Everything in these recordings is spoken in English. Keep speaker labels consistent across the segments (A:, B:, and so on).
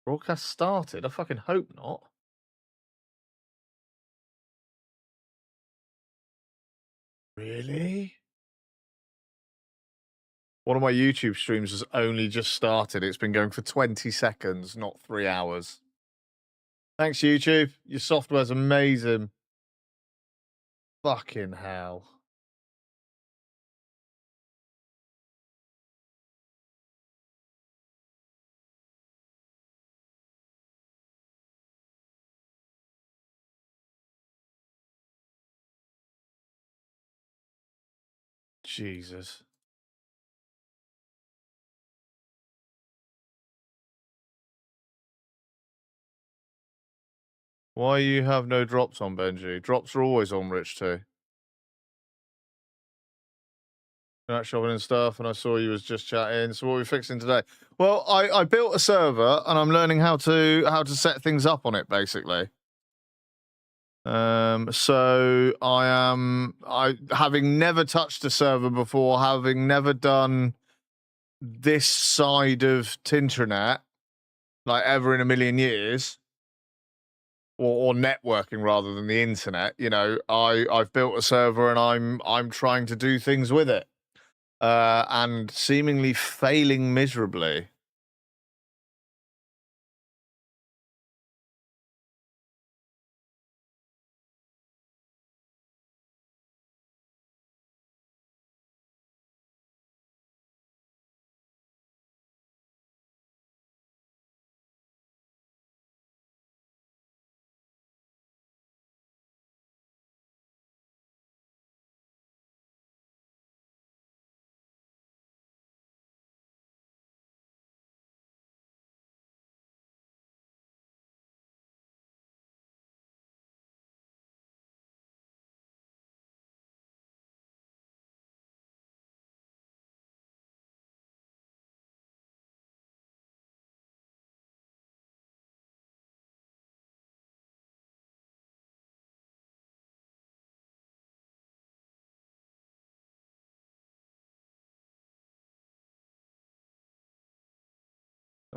A: Broadcast started? I fucking hope not. Really? One of my YouTube streams has only just started. It's been going for 20 seconds, not 3 hours. Thanks, YouTube. Your software's amazing. Fucking hell. Jesus. Why you have no drops on, Benji? Drops are always on, Rich, too. You're out shopping and stuff, and I saw you was just chatting. So what are we fixing today? Well, I built a server, and I'm learning how to set things up on it, basically. So I having never touched a server before, having never done this side of Tinternet, like ever in a million years, or networking rather than the internet. You know, I've built a server and I'm trying to do things with it, and seemingly failing miserably.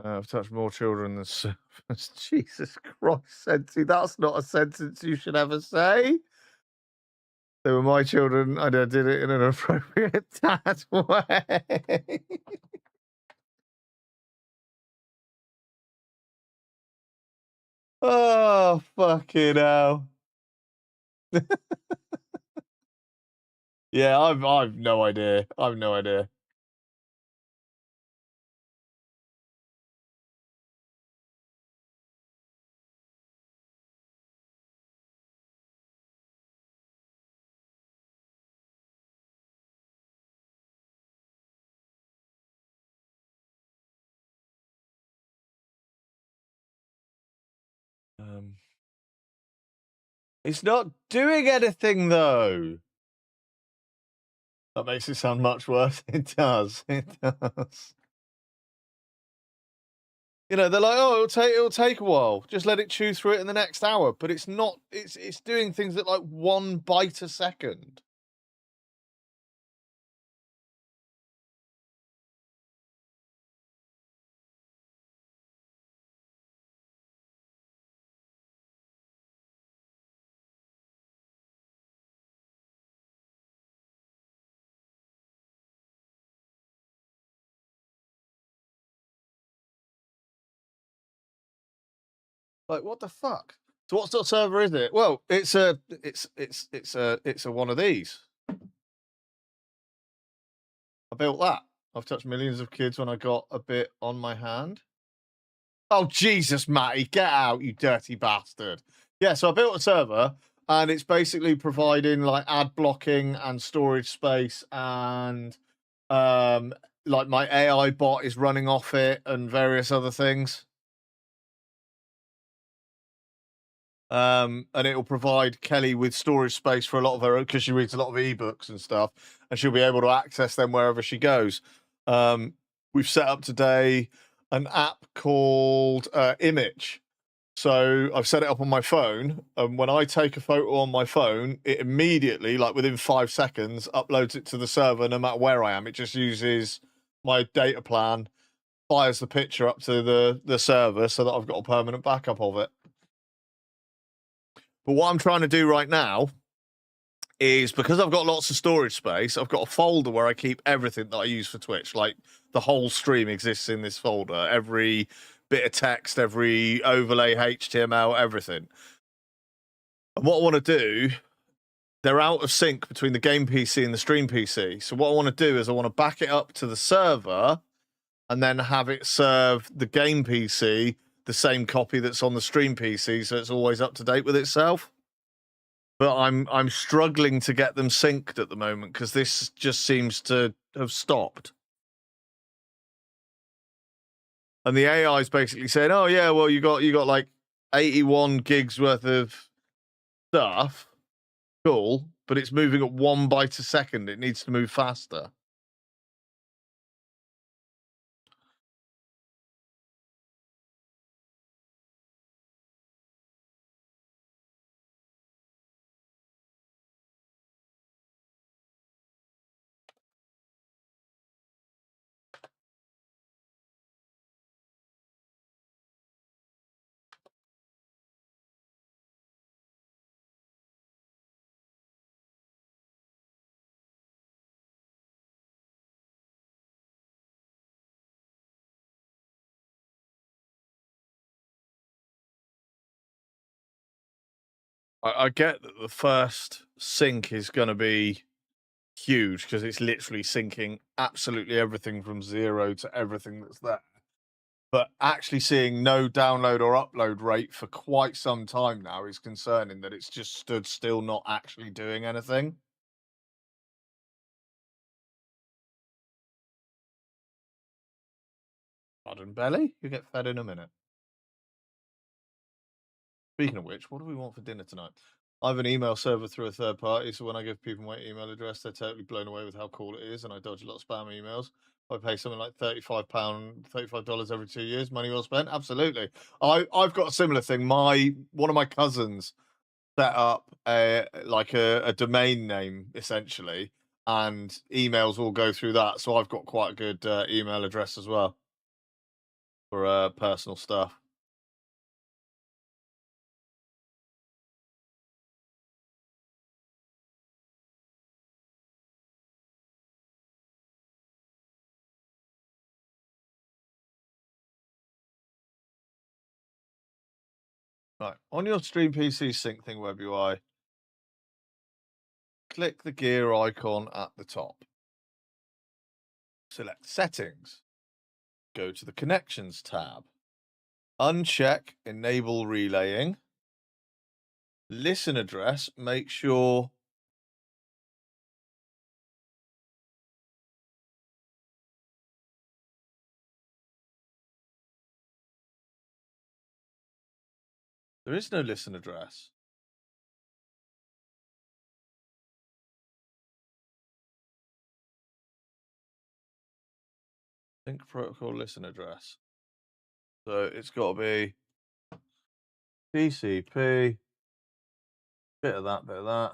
A: I've touched more children than servers. Jesus Christ, Sensi, that's not a sentence you should ever say. They were my children, and I did it in an appropriate dad way. Oh, fucking hell. Yeah, I've no idea. I've no idea. Um, it's not doing anything though. That makes it sound much worse. It does. It does. You know, they're like, oh, it'll take a while. Just let it chew through it in the next hour. But it's not. It's doing things at like 1 byte a second. Like, what the fuck? So what sort of server is it? Well, it's a one of these. I built that. I've touched millions of kids when I got a bit on my hand. Oh, Jesus, Matty, get out, you dirty bastard. Yeah, so I built a server and it's basically providing like ad blocking and storage space and like my AI bot is running off it and various other things. And it'll provide Kelly with storage space for a lot of her because she reads a lot of ebooks and stuff, and she'll be able to access them wherever she goes. We've set up today an app called Image. So I've set it up on my phone, and when I take a photo on my phone, it immediately, like within 5 seconds, uploads it to the server no matter where I am. It just uses my data plan fires the picture up to the server so that I've got a permanent backup of it. But what I'm trying to do right now is, because I've got lots of storage space, I've got a folder where I keep everything that I use for Twitch. Like, the whole stream exists in this folder. Every bit of text, every overlay, HTML, everything. And what I want to do, they're out of sync between the game PC and the stream PC. So what I want to do is I want to back it up to the server and then have it serve the game PC the same copy that's on the stream PC, so it's always up to date with itself. But I'm struggling to get them synced at the moment because this just seems to have stopped. And the AI is basically saying, "Oh yeah, well you got like 81 gigs worth of stuff, cool, but it's moving at 1 byte a second. It needs to move faster." I get that the first sync is going to be huge because it's literally syncing absolutely everything from 0 to everything that's there. But actually seeing no download or upload rate for quite some time now is concerning, that it's just stood still, not actually doing anything. Pardon, Belly? You get fed in a minute. Speaking of which, what do we want for dinner tonight? I have an email server through a third party, so when I give people my email address, they're totally blown away with how cool it is, and I dodge a lot of spam emails. I pay something like $35 every 2 years. Money well spent. Absolutely. I've got a similar thing. One of my cousins set up a domain name essentially, and emails all go through that. So I've got quite a good email address as well for personal stuff. Right, on your stream PC sync thing, web UI, click the gear icon at the top. Select settings. Go to the connections tab. Uncheck enable relaying. Listen address, make sure there is no listen address. Sync protocol listen address. So it's got to be TCP, bit of that, bit of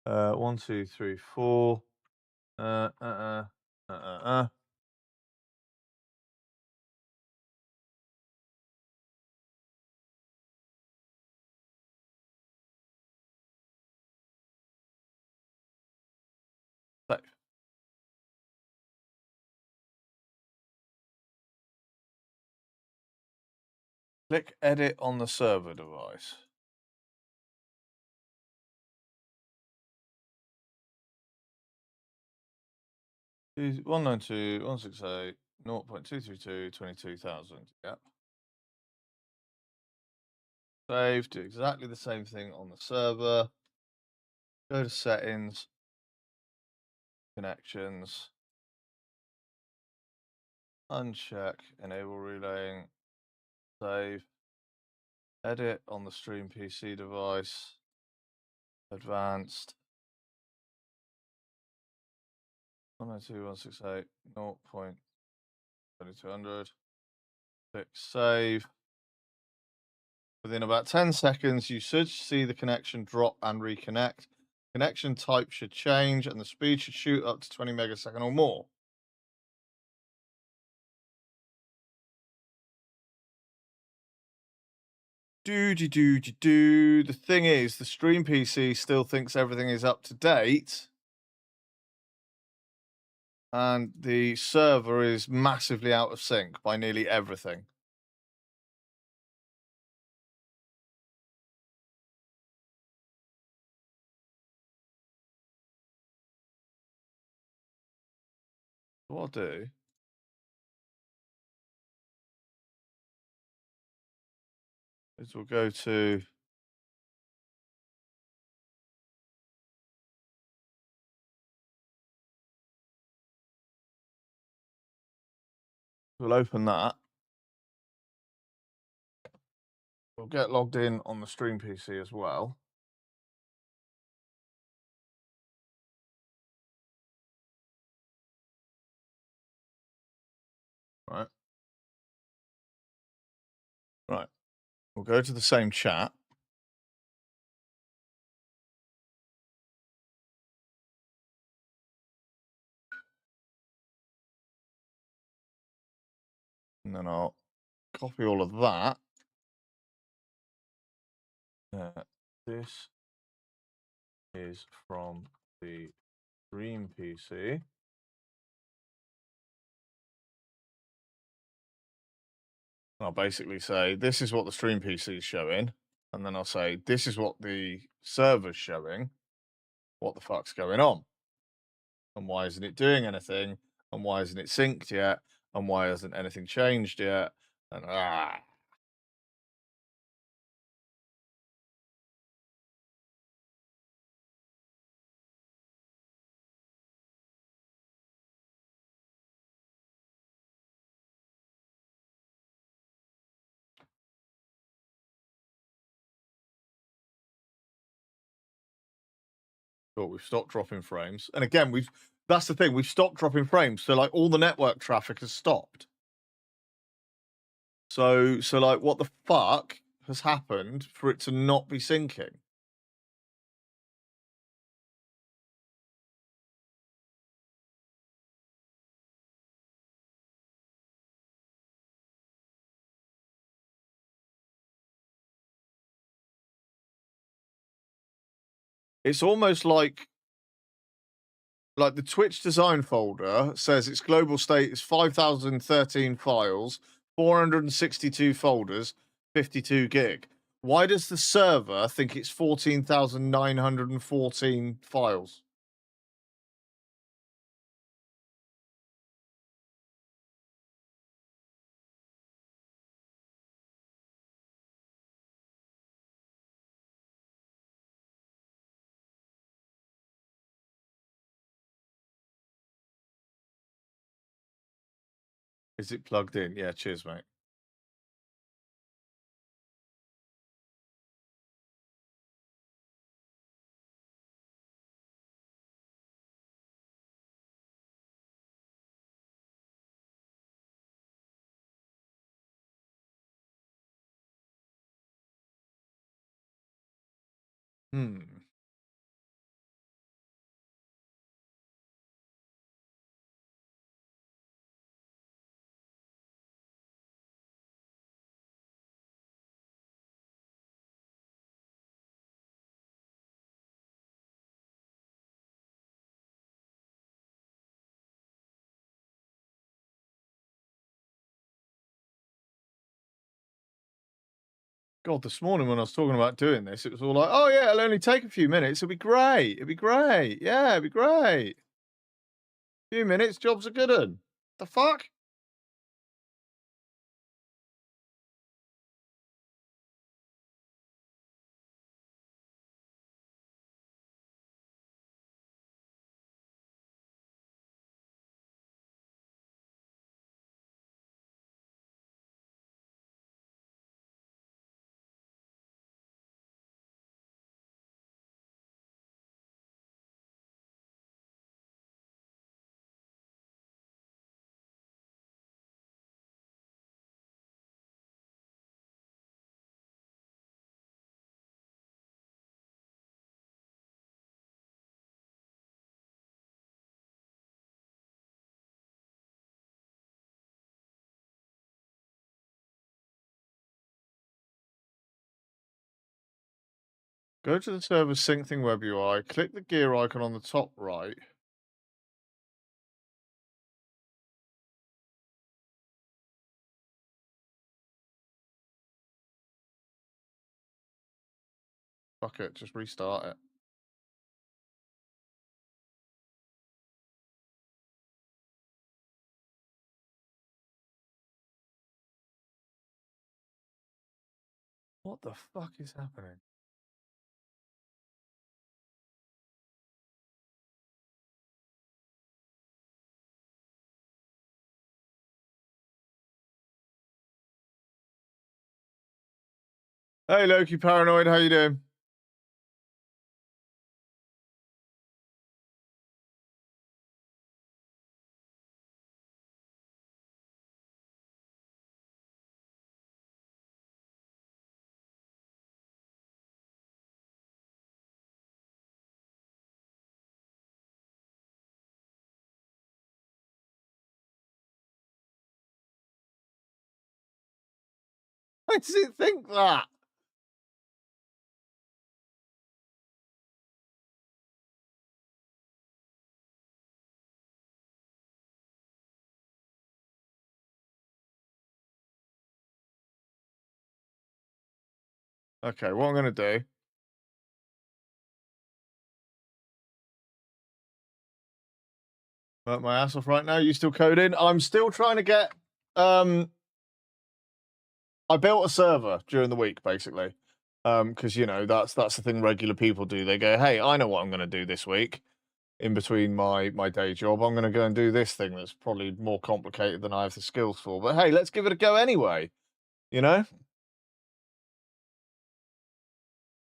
A: that. 1, 2, 3, 4. Save. Click edit on the server device. Is 192.168.0.232.22,000. Yep. Save. Do exactly the same thing on the server. Go to settings, connections, uncheck enable relaying, save, edit on the stream PC device, advanced, 192.168.0.2200, click save. Within about 10 seconds, you should see the connection drop and reconnect. Connection type should change and the speed should shoot up to 20 megasecond or more. The thing is, the stream PC still thinks everything is up to date. And the server is massively out of sync by nearly everything. What I'll do is we'll go to we'll open that. We'll get logged in on the stream PC as well. Right. Right. We'll go to the same chat. And then I'll copy all of that. This is from the stream PC. I'll basically say, this is what the stream PC is showing. And then I'll say, this is what the server's showing. What the fuck's going on? And why isn't it doing anything? And why isn't it synced yet? And why hasn't anything changed yet? And Cool, we've stopped dropping frames. And again, that's the thing, we've stopped dropping frames. So like all the network traffic has stopped. So like what the fuck has happened for it to not be syncing? It's almost like the Twitch design folder says its global state is 5,013 files, 462 folders, 52 gig. Why does the server think it's 14,914 files? Is it plugged in? Yeah, cheers, mate. Hmm. God, this morning when I was talking about doing this, it was all like, oh, yeah, it'll only take a few minutes. It'll be great. It'll be great. Yeah, it'll be great. Few minutes, job's a good one. The fuck? Go to the server sync thing web UI, click the gear icon on the top right. Fuck it, just restart it. What the fuck is happening? Hey Loki Paranoid, how you doing? Why does it think that? Okay, what I'm gonna do. Work my ass off right now. You still coding? I'm still trying to get. I built a server during the week, basically, because you know that's the thing regular people do. They go, "Hey, I know what I'm going to do this week in between my day job. I'm going to go and do this thing that's probably more complicated than I have the skills for. But hey, let's give it a go anyway." You know.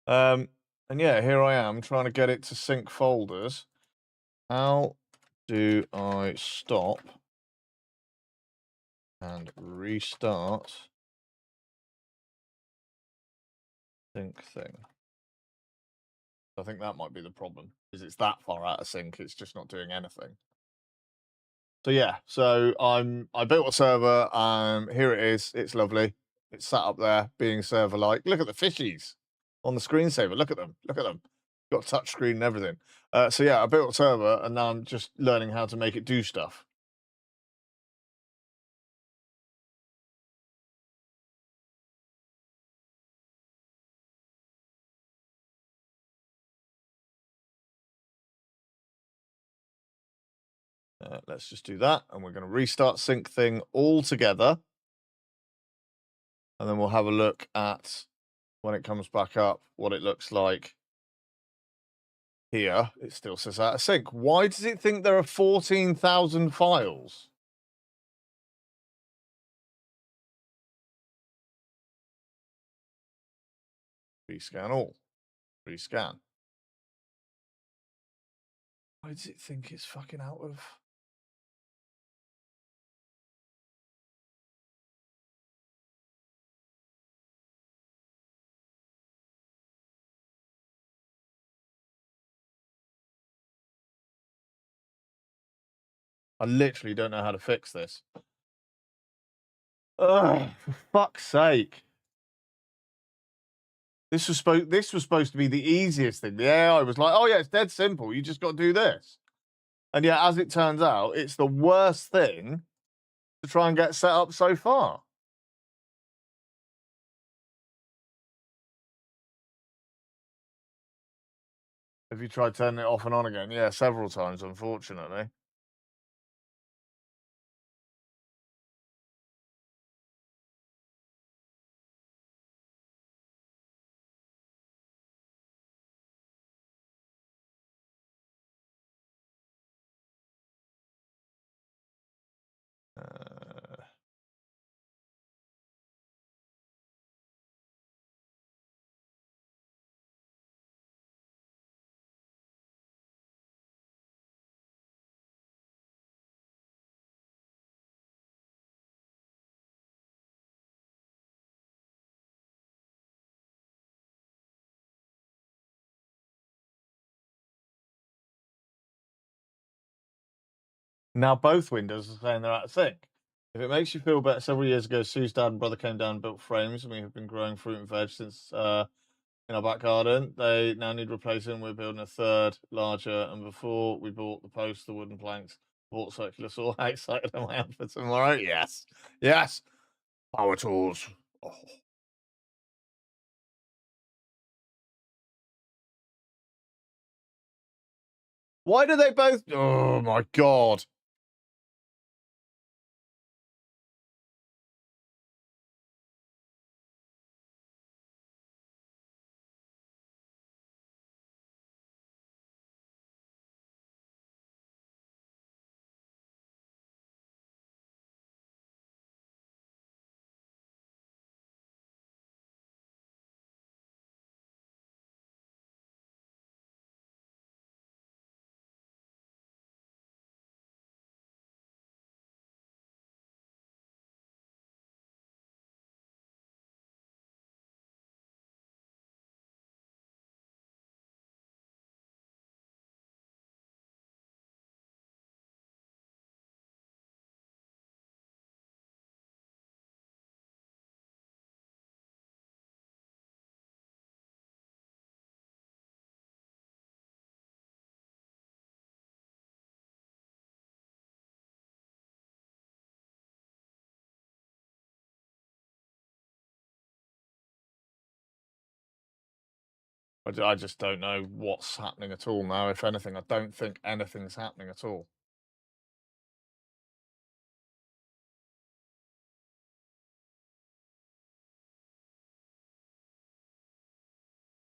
A: Um, and yeah, here I am trying to get it to sync folders. How do I stop and restart sync thing? I think that might be the problem, is it's that far out of sync, it's just not doing anything. So yeah, so I built a server, here it is, it's lovely. It's sat up there being server-like. Look at the fishies on the screensaver, look at them, look at them. Got a touch screen and everything. So yeah, I built a server and now I'm just learning how to make it do stuff. Let's just do that, and we're going to restart sync thing all together, and then we'll have a look at when it comes back up what it looks like. Here, it still says out of sync. Why does it think there are 14,000 files? Rescan all. Rescan. Why does it think it's fucking out of? I literally don't know how to fix this. Ugh, for fuck's sake. This was supposed to be the easiest thing. The AI was like, oh yeah, it's dead simple. You just got to do this. And yet, as it turns out, it's the worst thing to try and get set up so far. Have you tried turning it off and on again? Yeah, several times, unfortunately. Uh, Now both windows are saying they're out of sync. If it makes you feel better, several years ago, Sue's dad and brother came down and built frames, and we have been growing fruit and veg since in our back garden. They now need replacing. We're building a third, larger. And before we bought the posts, the wooden planks, bought circular saw. How excited am I for tomorrow? Yes. Yes. Power tools. Oh. Why do they both? Oh my god. I just don't know what's happening at all now. If anything, I don't think anything's happening at all.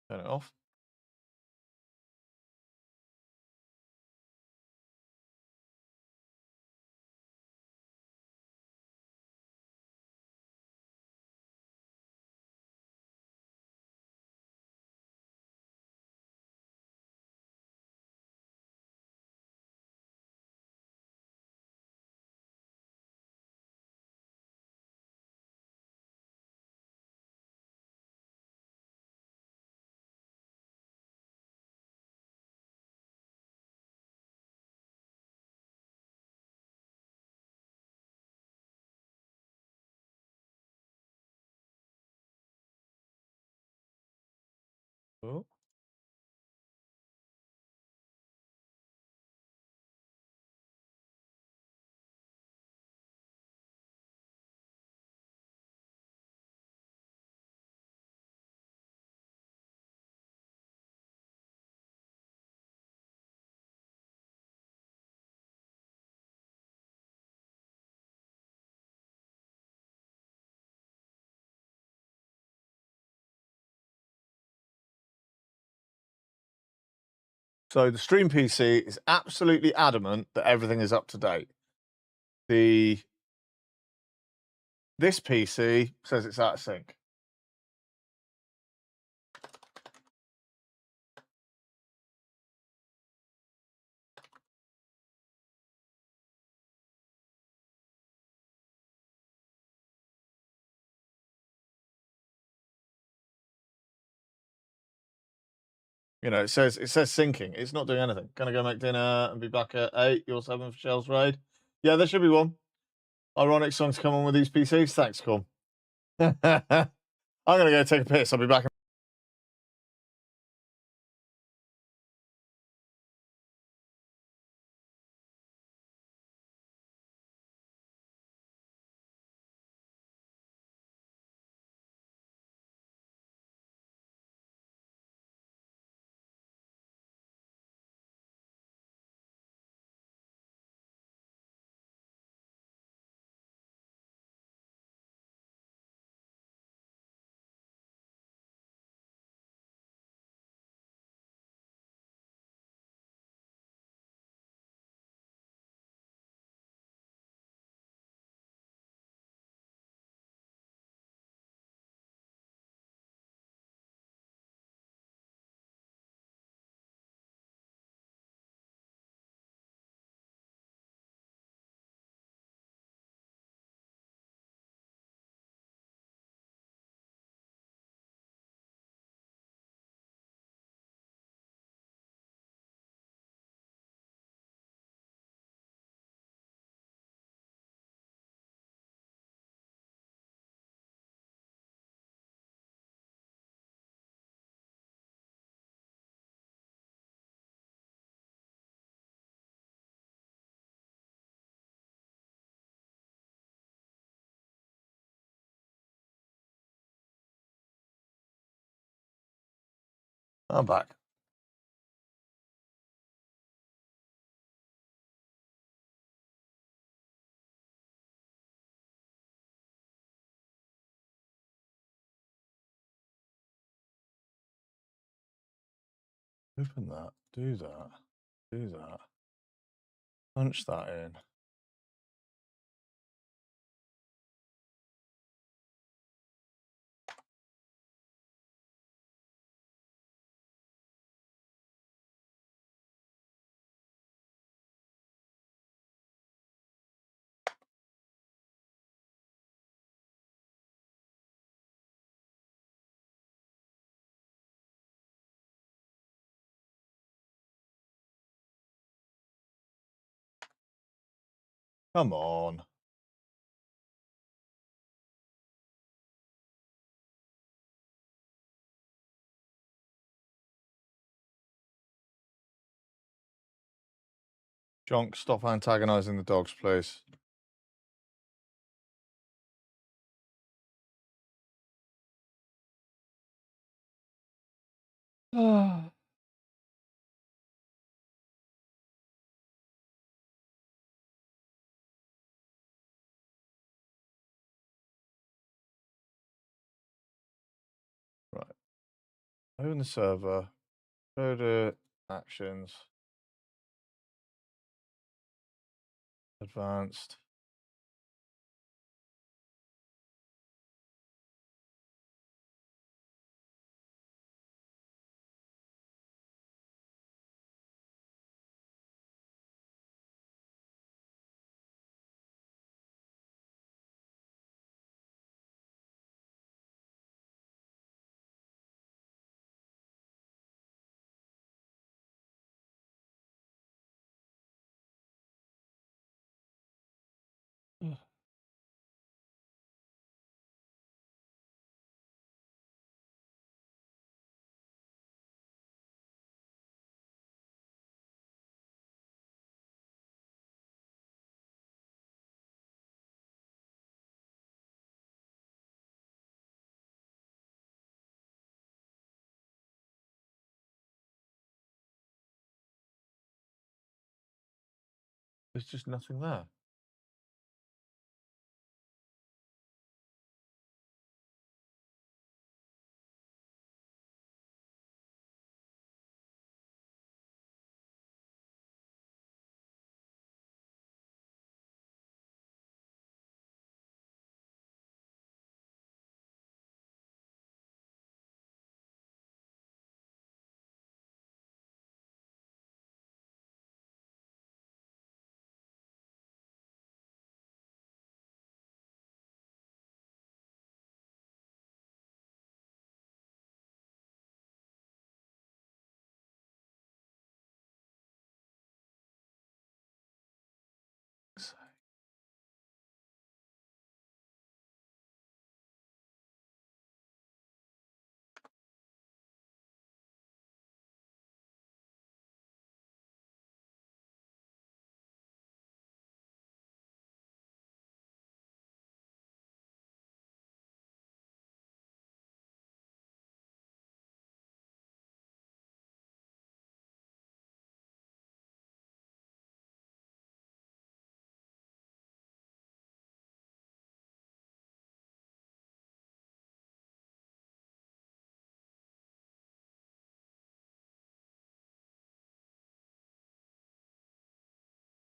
A: Turn it off. Oh. So the Stream PC is absolutely adamant that everything is up to date. This PC says it's out of sync. You know, it says syncing. It's not doing anything. Gonna go make dinner and be back at 8. You're 7 for Shell's raid. Yeah, there should be one. Ironic songs come on with these PCs. Thanks, Corm. I'm gonna go take a piss. I'll be back. I'm back. Open that. Do that. Do that. Punch that in. Come on. Jonk, stop antagonizing the dogs, please. Right. Open the server. Go to actions. Advanced. There's just nothing there.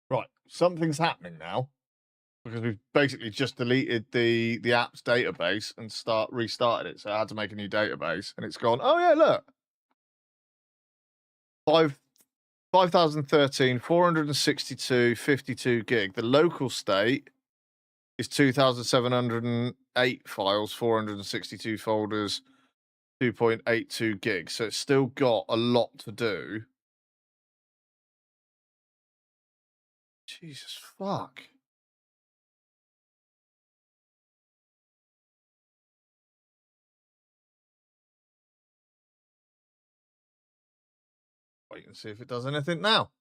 A: Right, something's happening now because we've basically just deleted the app's database and restarted it. So I had to make a new database, and it's gone. Oh yeah, look, 5013, 462, 52 gig. The local state is 2,708 files, 462 folders, 2.82 gigs. So it's still got a lot to do. Jesus fuck. Wait and see if it does anything now.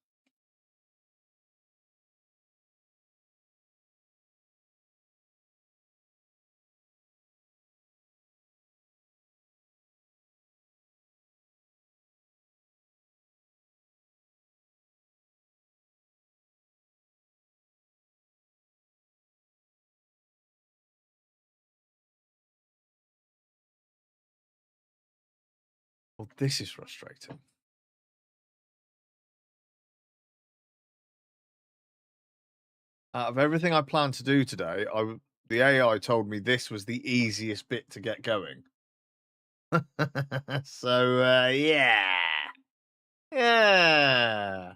A: Well, this is frustrating. Out of everything I planned to do today, the AI told me this was the easiest bit to get going. So, yeah. Yeah.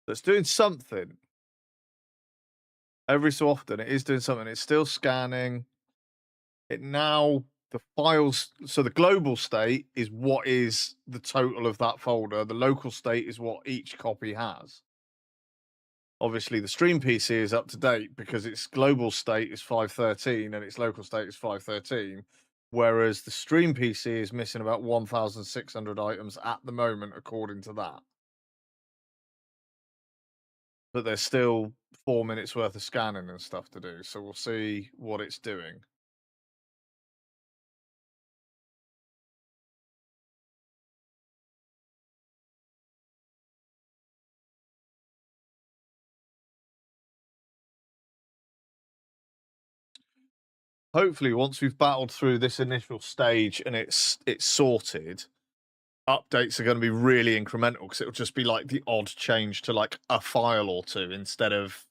A: That's doing something. Every so often, it is doing something. It's still scanning. It now, the files, so the global state is what is the total of that folder. The local state is what each copy has. Obviously, the stream PC is up to date because its global state is 513 and its local state is 513. Whereas the stream PC is missing about 1,600 items at the moment, according to that. But there's still 4 minutes worth of scanning and stuff to do. So we'll see what it's doing. Hopefully, once we've battled through this initial stage and it's sorted, updates are going to be really incremental because it'll just be like the odd change to like a file or two instead of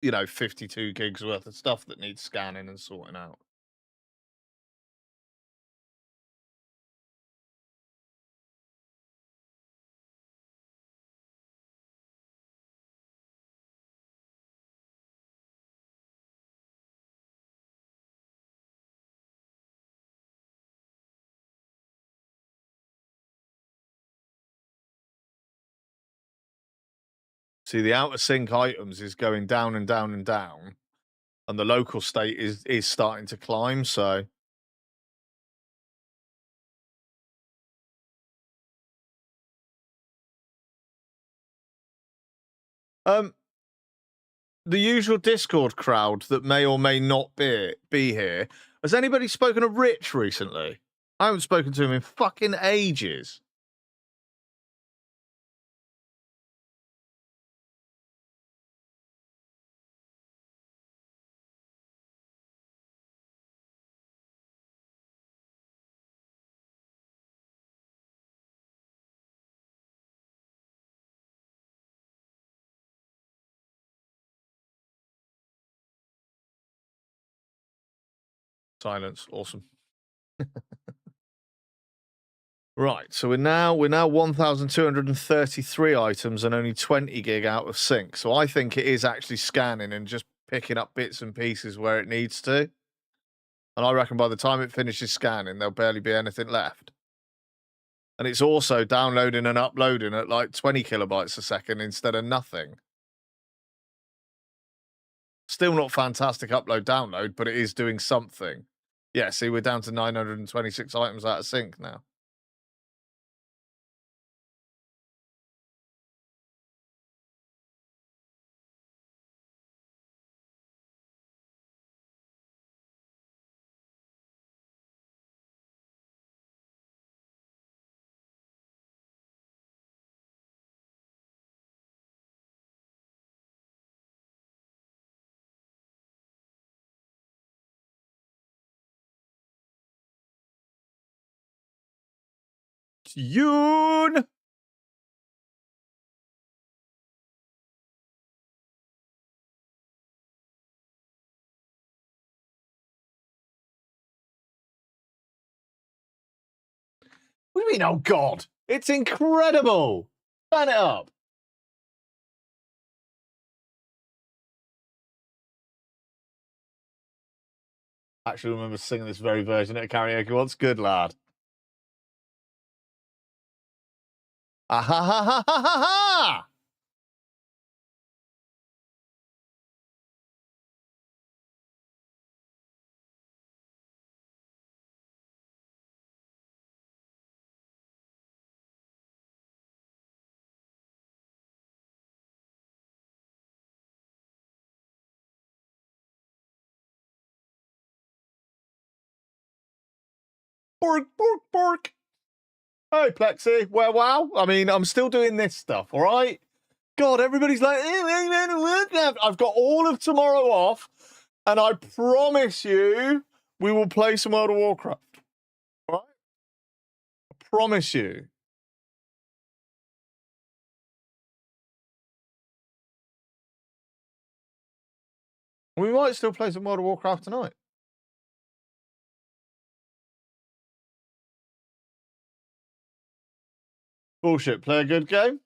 A: 52 gigs worth of stuff that needs scanning and sorting out. See, the out of sync items is going down and down and down, and the local state is starting to climb. So um the usual Discord crowd that may or may not be here. Has anybody spoken to Rich recently? I haven't spoken to him in fucking ages. Silence. Awesome. Right, so we're now 1,233 items and only 20 gig out of sync. So I think it is actually scanning and just picking up bits and pieces where it needs to. And I reckon by the time it finishes scanning, there'll barely be anything left. And it's also downloading and uploading at like 20 kilobytes a second instead of nothing. Still not fantastic upload download, but it is doing something. Yeah, see, we're down to 926 items out of sync now. Yoon! What do you mean, oh God? It's incredible! Turn it up. I actually remember singing this very version at karaoke once. Good lad. Ah ha ha ha ha ha ha! Bork, bork, bork. Hey, Plexi. Well, wow. I mean, I'm still doing this stuff, all right? God, everybody's like, I've got all of tomorrow off, and I promise you we will play some World of Warcraft. All right? I promise you. We might still play some World of Warcraft tonight. Bullshit. Play a good game.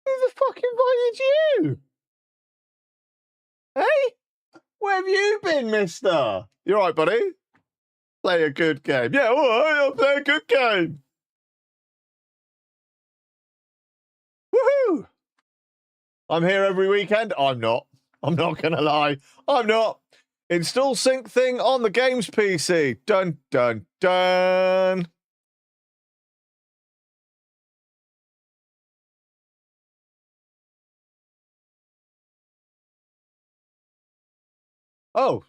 A: Who the fuck invited you? Hey? Where have you been, mister? You all right, buddy? Play a good game. Yeah, all right, I'll play a good game. Woohoo! I'm here every weekend. I'm not going to lie. I'm not. Install sync thing on the game's PC. Dun, dun, dun. Oh.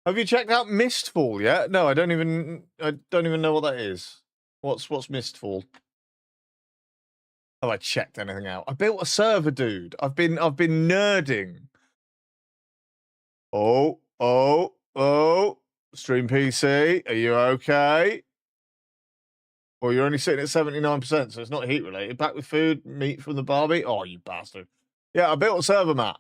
A: Have you checked out Mistfall yet? No, I don't even know what that is. What's Mistfall? Have I checked anything out? I built a server, dude. I've been nerding. Oh. Stream PC, are you okay? Well, you're only sitting at 79%, so it's not heat related. Back with food, meat from the barbie. Oh, you bastard. Yeah, I built a server, Matt.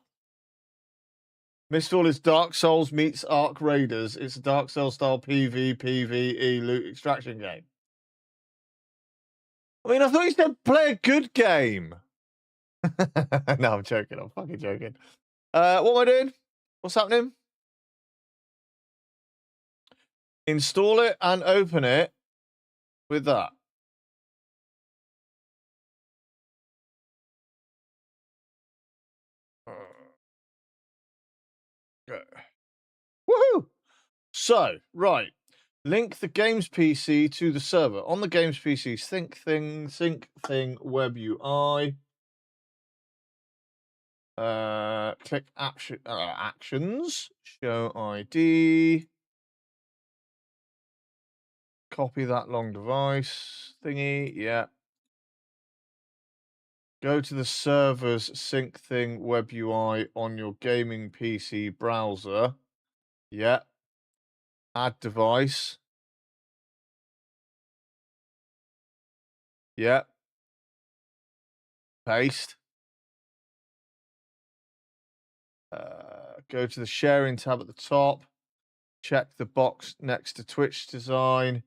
A: Mistfall is Dark Souls meets Ark Raiders. It's a Dark Souls style PvE loot extraction game. I mean, I thought you said play a good game. No, I'm joking. I'm fucking joking. What am I doing? What's happening? Install it and open it with that. Woohoo! So, right. Link the game's PC to the server. On the game's PC, sync thing, web UI. Click actions, show ID. Copy that long device thingy. Yeah. Go to the server's sync thing web UI on your gaming PC browser. Yeah. Add device. Yeah. Paste. Go to the sharing tab at the top. Check the box next to Twitch design.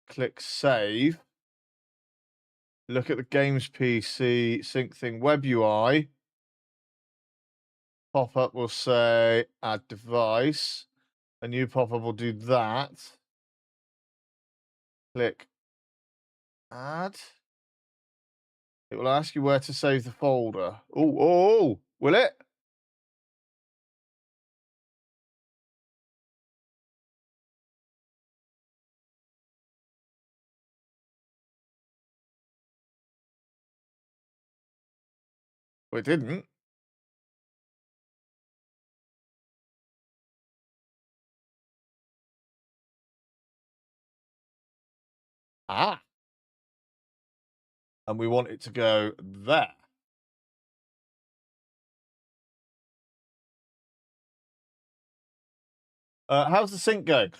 A: Click save. Look at the game's PC sync thing web UI. Pop-up will say add device. A new pop-up will do that. Click add. It will ask you where to save the folder. Oh, will it? Well, it didn't. Ah. And we want it to go there. How's the sync going?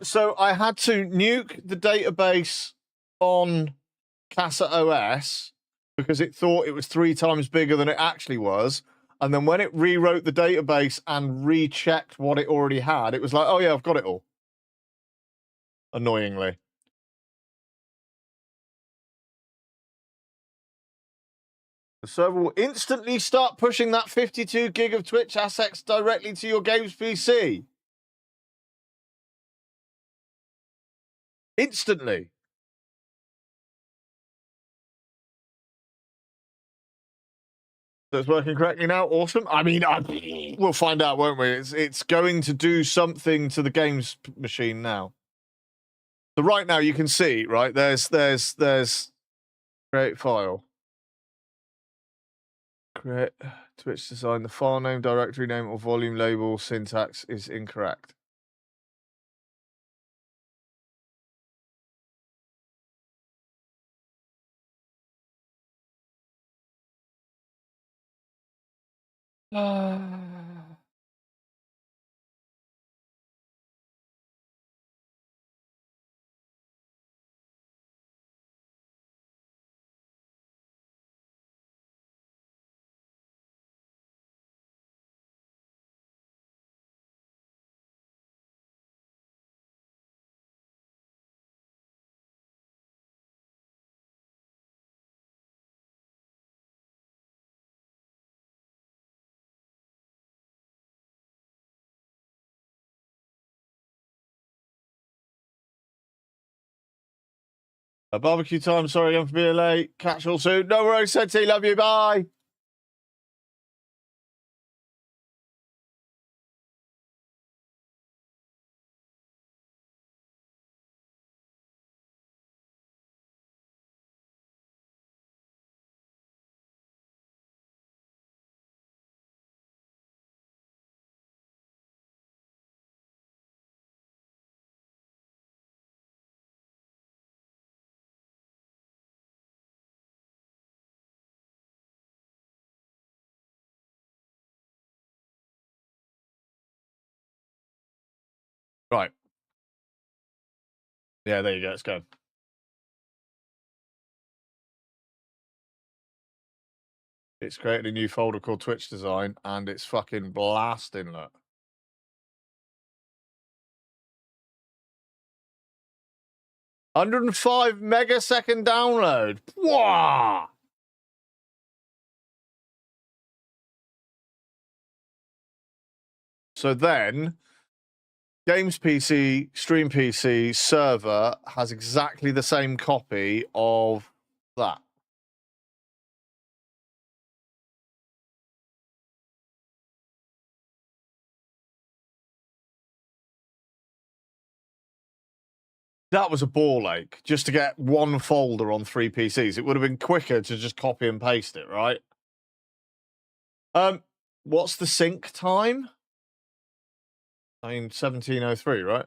A: So I had to nuke the database on Casa OS because it thought it was 3 times bigger than it actually was. And then when it rewrote the database and rechecked what it already had, it was like, oh yeah, I've got it all. Annoyingly. The server will instantly start pushing that 52 gig of Twitch assets directly to your game's PC. Instantly. So it's working correctly now. Awesome. I mean, we'll find out, won't we? It's going to do something to the game's machine now. So right now you can see, right? There's create file. Create. Twitch design. The file name, directory name, or volume label syntax is incorrect. Barbecue time. Sorry again for being late. Catch you all soon. No worries, Seti. Love you. Bye. Right. Yeah, there you go. Let's go. It's created a new folder called Twitch Design, and it's fucking blasting. Look. 105 megasecond download. Wow. So then, Games PC, Stream PC, server has exactly the same copy of that. That was a ball ache just to get one folder on 3 PCs. It would have been quicker to just copy and paste it, right? What's the sync time? I mean, 1703, right?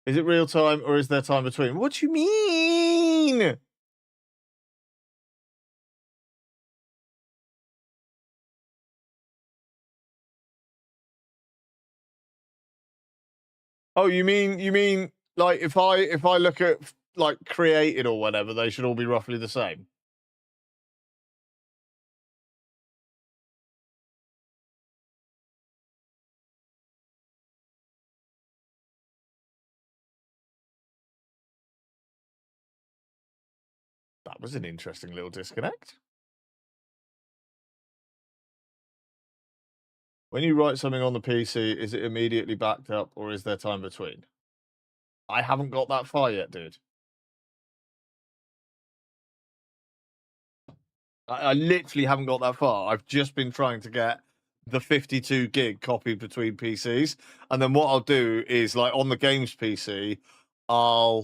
A: Is it real time or is there time between? What do you mean? Oh, you mean like if I look at like created or whatever, they should all be roughly the same. That was an interesting little disconnect. When you write something on the PC, is it immediately backed up or is there time between? I haven't got that far yet, dude. I literally haven't got that far. I've just been trying to get the 52 gig copied between PCs. And then what I'll do is, like, on the games PC, I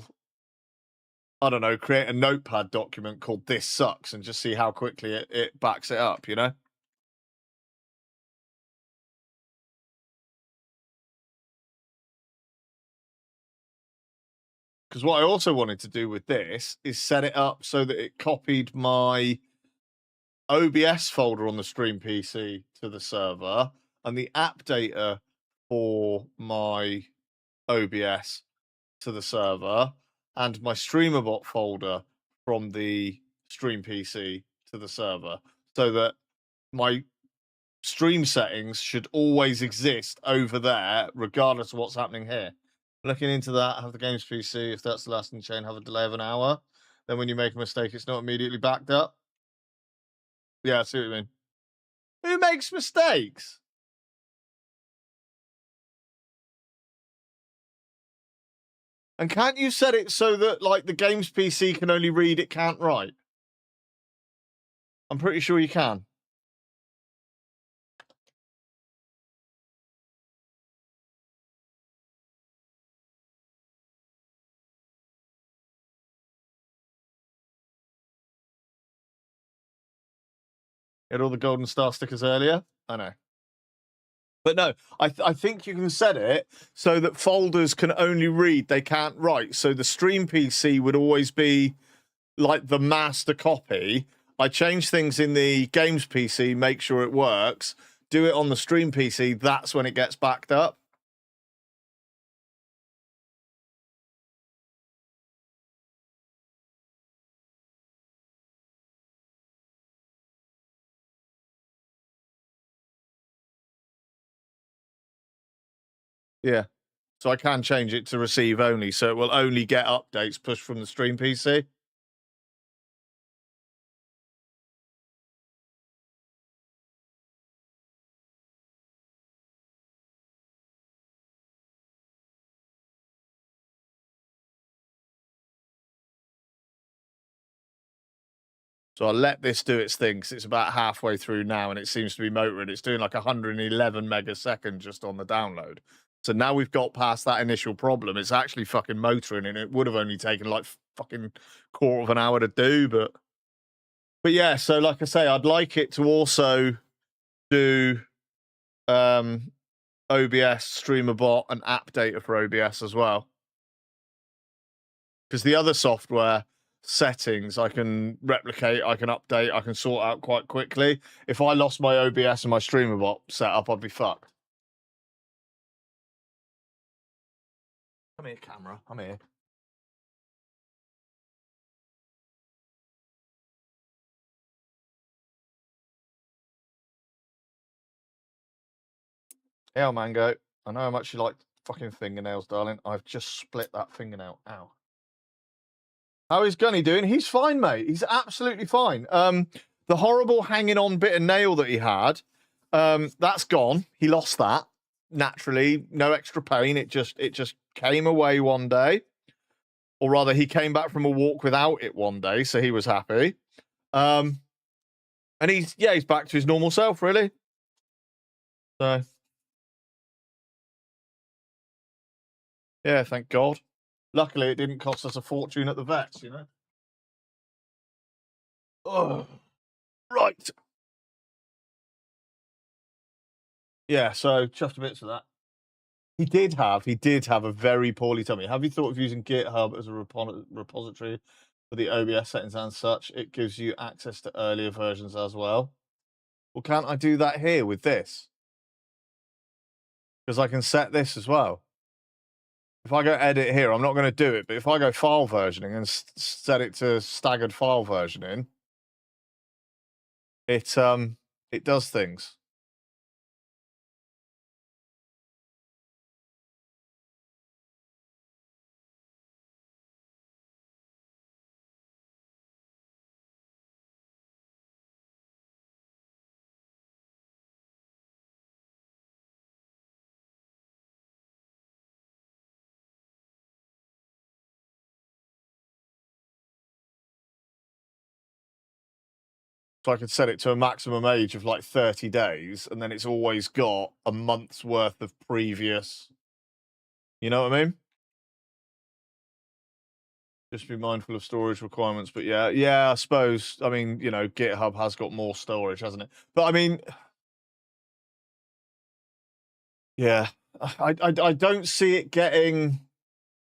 A: don't know, create a notepad document called This Sucks and just see how quickly it backs it up, you know? Because what I also wanted to do with this is set it up so that it copied my OBS folder on the Stream PC to the server and the app data for my OBS to the server and my StreamerBot folder from the Stream PC to the server so that my stream settings should always exist over there, regardless of what's happening here. Looking into that, have the games PC, if that's the last in the chain, have a delay of an hour. Then when you make a mistake, it's not immediately backed up. Yeah, I see what you mean. Who makes mistakes? And can't you set it so that like the games PC can only read, it can't write? I'm pretty sure you can. Get all the golden star stickers earlier. I know. But no, I think you can set it so that folders can only read, they can't write. So the stream PC would always be like the master copy. I change things in the games PC, make sure it works, do it on the stream PC, that's when it gets backed up. Yeah. So I can change it to receive only, so it will only get updates pushed from the stream PC. So I'll let this do its thing because it's about halfway through now and it seems to be motoring. It's doing like 111 megaseconds just on the download. So now we've got past that initial problem. It's actually fucking motoring and it would have only taken like fucking quarter of an hour to do. But yeah, so like I say, I'd like it to also do OBS, Streamer Bot, and app data for OBS as well. Because the other software settings I can replicate, I can update, I can sort out quite quickly. If I lost my OBS and my Streamer Bot setup, I'd be fucked. Come here, camera. I'm here. Hey, Mango. I know how much you like fucking fingernails, darling. I've just split that fingernail. Ow. How is Gunny doing? He's fine, mate. He's absolutely fine. The horrible hanging on bit of nail that he had, that's gone. He lost that naturally. No extra pain. It just came away one day, or rather, he came back from a walk without it one day, so he was happy. And he's back to his normal self, really. So yeah, thank God. Luckily, it didn't cost us a fortune at the vets, you know. Oh, right. Yeah, so chuffed a bit for that. He did have a very poorly tummy. Have you thought of using GitHub as a repository for the OBS settings and such? It gives you access to earlier versions as well. Well, can't I do that here with this? Because I can set this as well. If I go edit here, I'm not going to do it, but if I go file versioning and set it to staggered file versioning, it does things. So I could set it to a maximum age of like 30 days, and then it's always got a month's worth of previous. You know what I mean? Just be mindful of storage requirements. But yeah, I suppose. I mean, you know, GitHub has got more storage, hasn't it? But I mean, yeah, I don't see it getting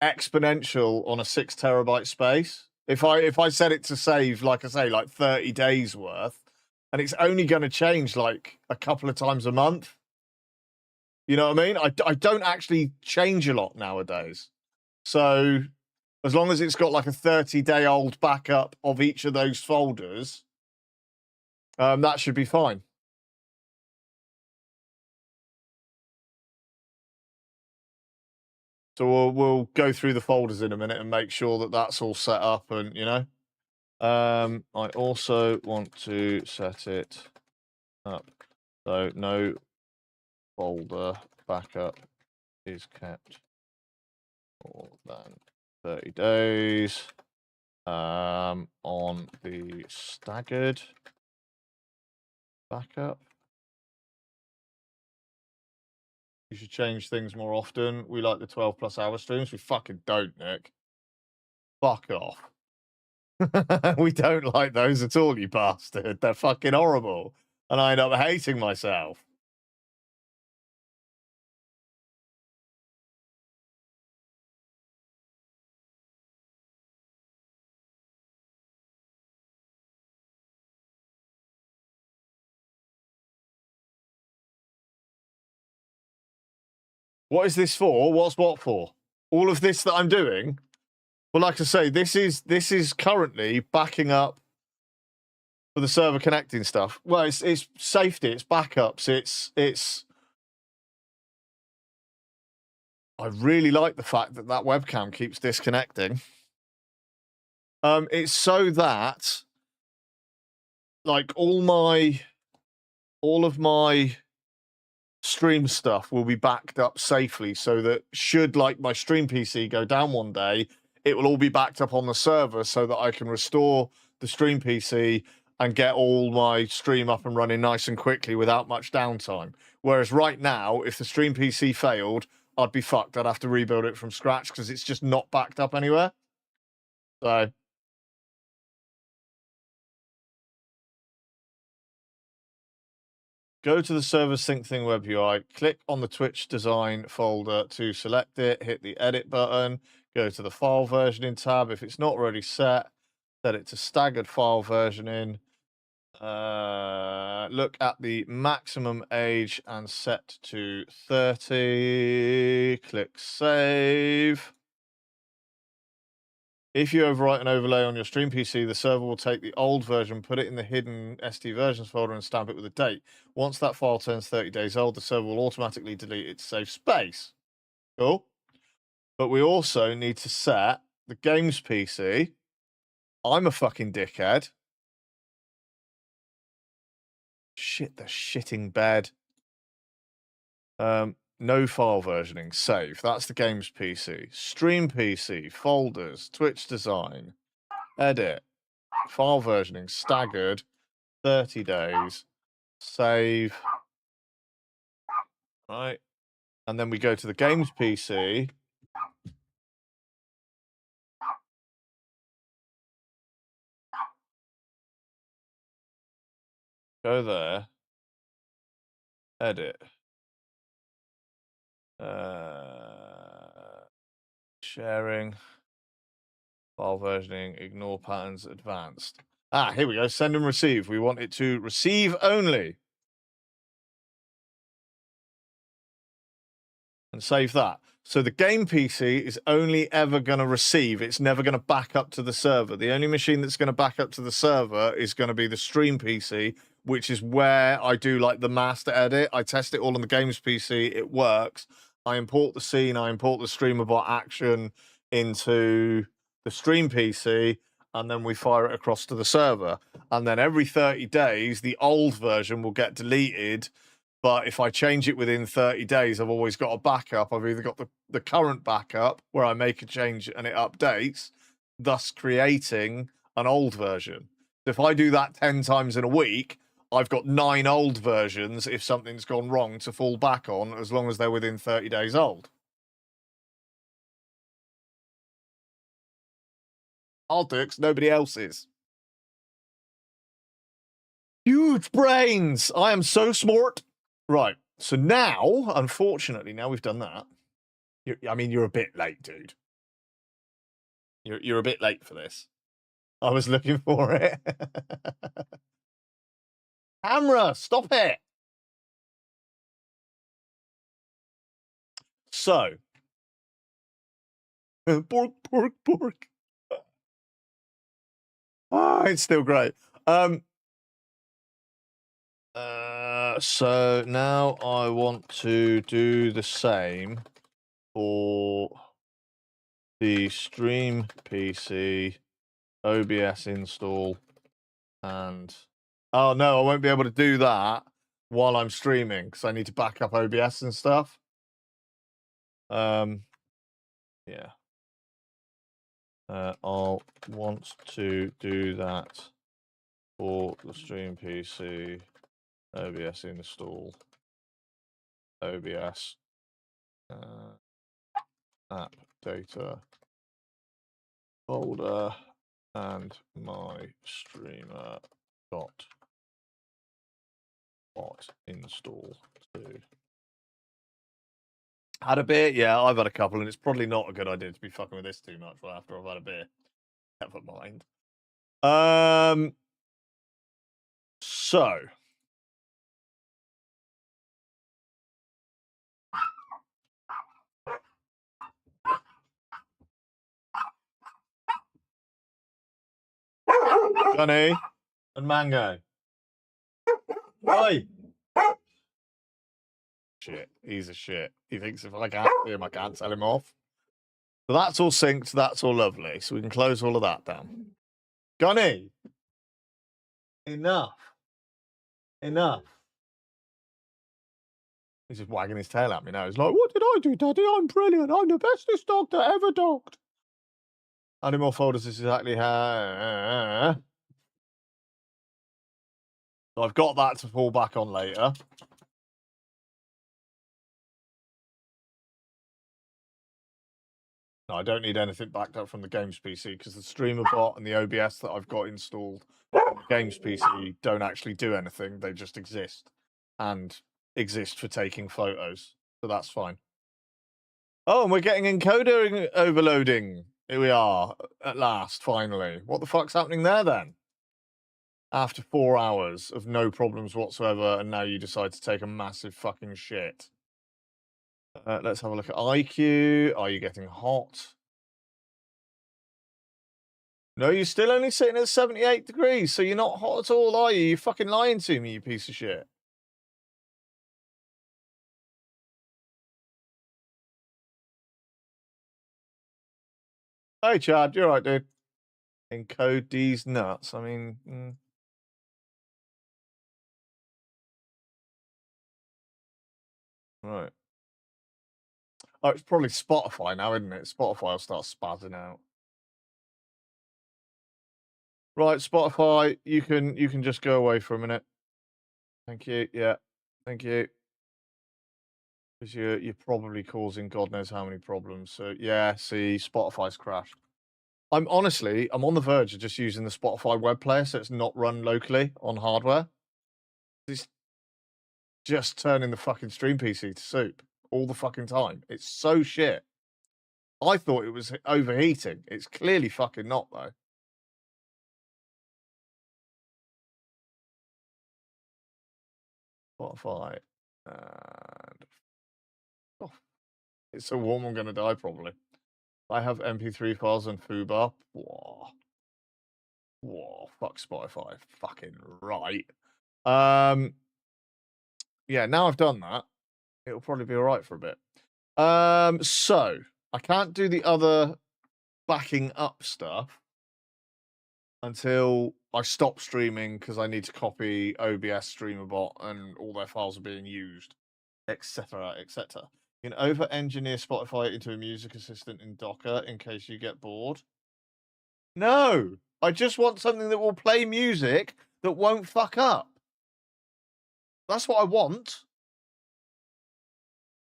A: exponential on a 6 terabyte space. If I set it to save, like I say, like 30 days worth, and it's only going to change like a couple of times a month. You know what I mean? I don't actually change a lot nowadays. So as long as it's got like a 30-day-old backup of each of those folders, that should be fine. So we'll go through the folders in a minute and make sure that that's all set up, and you know. I also want to set it up so no folder backup is kept more than 30 days on the staggered Backup. You should change things more often. We like the 12+ hour streams. We fucking don't, Nick. Fuck off. We don't like those at all, you bastard. They're fucking horrible. And I end up hating myself. What is this for? What's what for? All of this that I'm doing? Well, like I say, this is currently backing up for the server connecting stuff. Well, it's safety, it's backups, it's. I really like the fact that that webcam keeps disconnecting. It's so that, like, all of my stream stuff will be backed up safely, so that should, like, my stream PC go down one day, it will all be backed up on the server so that I can restore the stream PC and get all my stream up and running nice and quickly without much downtime. Whereas right now, if the stream PC failed, I'd be fucked. I'd have to rebuild it from scratch because it's just not backed up anywhere. So go to the server sync thing web UI, click on the Twitch design folder to select it, hit the edit button, go to the file versioning tab. If it's not already set it to staggered file versioning. Look at the maximum age and set to 30. Click save. If you overwrite an overlay on your stream PC, the server will take the old version, put it in the hidden ST versions folder, and stamp it with a date. Once that file turns 30 days old, the server will automatically delete it to save space. Cool. But we also need to set the games PC. I'm a fucking dickhead. Shit, the shitting bed. No file versioning. Save. That's the games PC. Stream PC. Folders. Twitch design. Edit. File versioning. Staggered. 30 days. Save. Right. And then we go to the games PC. Go there. Edit. Sharing. File versioning. Ignore patterns. Advanced. Ah, here we go. Send and receive. We want it to receive only. And save that. So the game PC is only ever going to receive. It's never going to back up to the server. The only machine that's going to back up to the server is going to be the stream PC, which is where I do like the master edit. I test it all on the games PC. It works. I import the scene. I import the streamerbot action into the stream PC, and then we fire it across to the server. And then every 30 days, the old version will get deleted. But if I change it within 30 days, I've always got a backup. I've either got the current backup where I make a change and it updates, thus creating an old version. So if I do that 10 times in a week, I've got 9 old versions if something's gone wrong to fall back on, as long as they're within 30 days old. I'll do it 'cause nobody else is. Huge brains! I am so smart. Right. So now, unfortunately, now we've done that. I mean, you're a bit late, dude. You're a bit late for this. I was looking for it. Camera, stop it. So, pork, pork, pork. Ah, it's still great. So now I want to do the same for the stream PC, OBS install, and oh no, I won't be able to do that while I'm streaming because I need to back up OBS and stuff. Yeah. I'll want to do that for the stream PC OBS install. OBS. App data folder and my streamer dot bot install too. Had a beer? Yeah, I've had a couple, and it's probably not a good idea to be fucking with this too much after I've had a beer. Never mind. So Gunny and Mango. Oi! Shit, he's a shit. He thinks if I can't see him, I can't tell him off. So that's all synced, that's all lovely. So we can close all of that down. Gunny! Enough. Enough. He's just wagging his tail at me now. He's like, what did I do, Daddy? I'm brilliant. I'm the bestest dog that ever dogged. Animal folders is exactly how... So I've got that to fall back on later. No, I don't need anything backed up from the Games PC because the streamer bot and the OBS that I've got installed on the Games PC don't actually do anything. They just exist and exist for taking photos. So that's fine. Oh, and we're getting encoder overloading. Here we are at last, finally. What the fuck's happening there then? After 4 hours of no problems whatsoever, and now you decide to take a massive fucking shit. Let's have a look at IQ. Are you getting hot? No, you're still only sitting at 78 degrees, so you're not hot at all, are you? You're fucking lying to me, you piece of shit. Hey, Chad, you're right, dude. Encode these nuts. I mean... Right. Oh, it's probably Spotify now, isn't it? Spotify will start spazzing out. Right, Spotify, you can just go away for a minute. Thank you. Yeah. Thank you. Because you're probably causing God knows how many problems. So yeah, see, Spotify's crashed. I'm on the verge of just using the Spotify web player so it's not run locally on hardware. It's just turning the fucking stream PC to soup all the fucking time. It's so shit. I thought it was overheating. It's clearly fucking not, though. Spotify. And... Oh, it's so warm I'm going to die, probably. I have MP3 files and Fubar. Whoa. Whoa, fuck Spotify. Fucking right. Yeah, now I've done that, it'll probably be all right for a bit. So I can't do the other backing up stuff until I stop streaming because I need to copy OBS streamer bot and all their files are being used, etc., etc. You can over-engineer Spotify into a music assistant in Docker in case you get bored. No, I just want something that will play music that won't fuck up. That's what I want.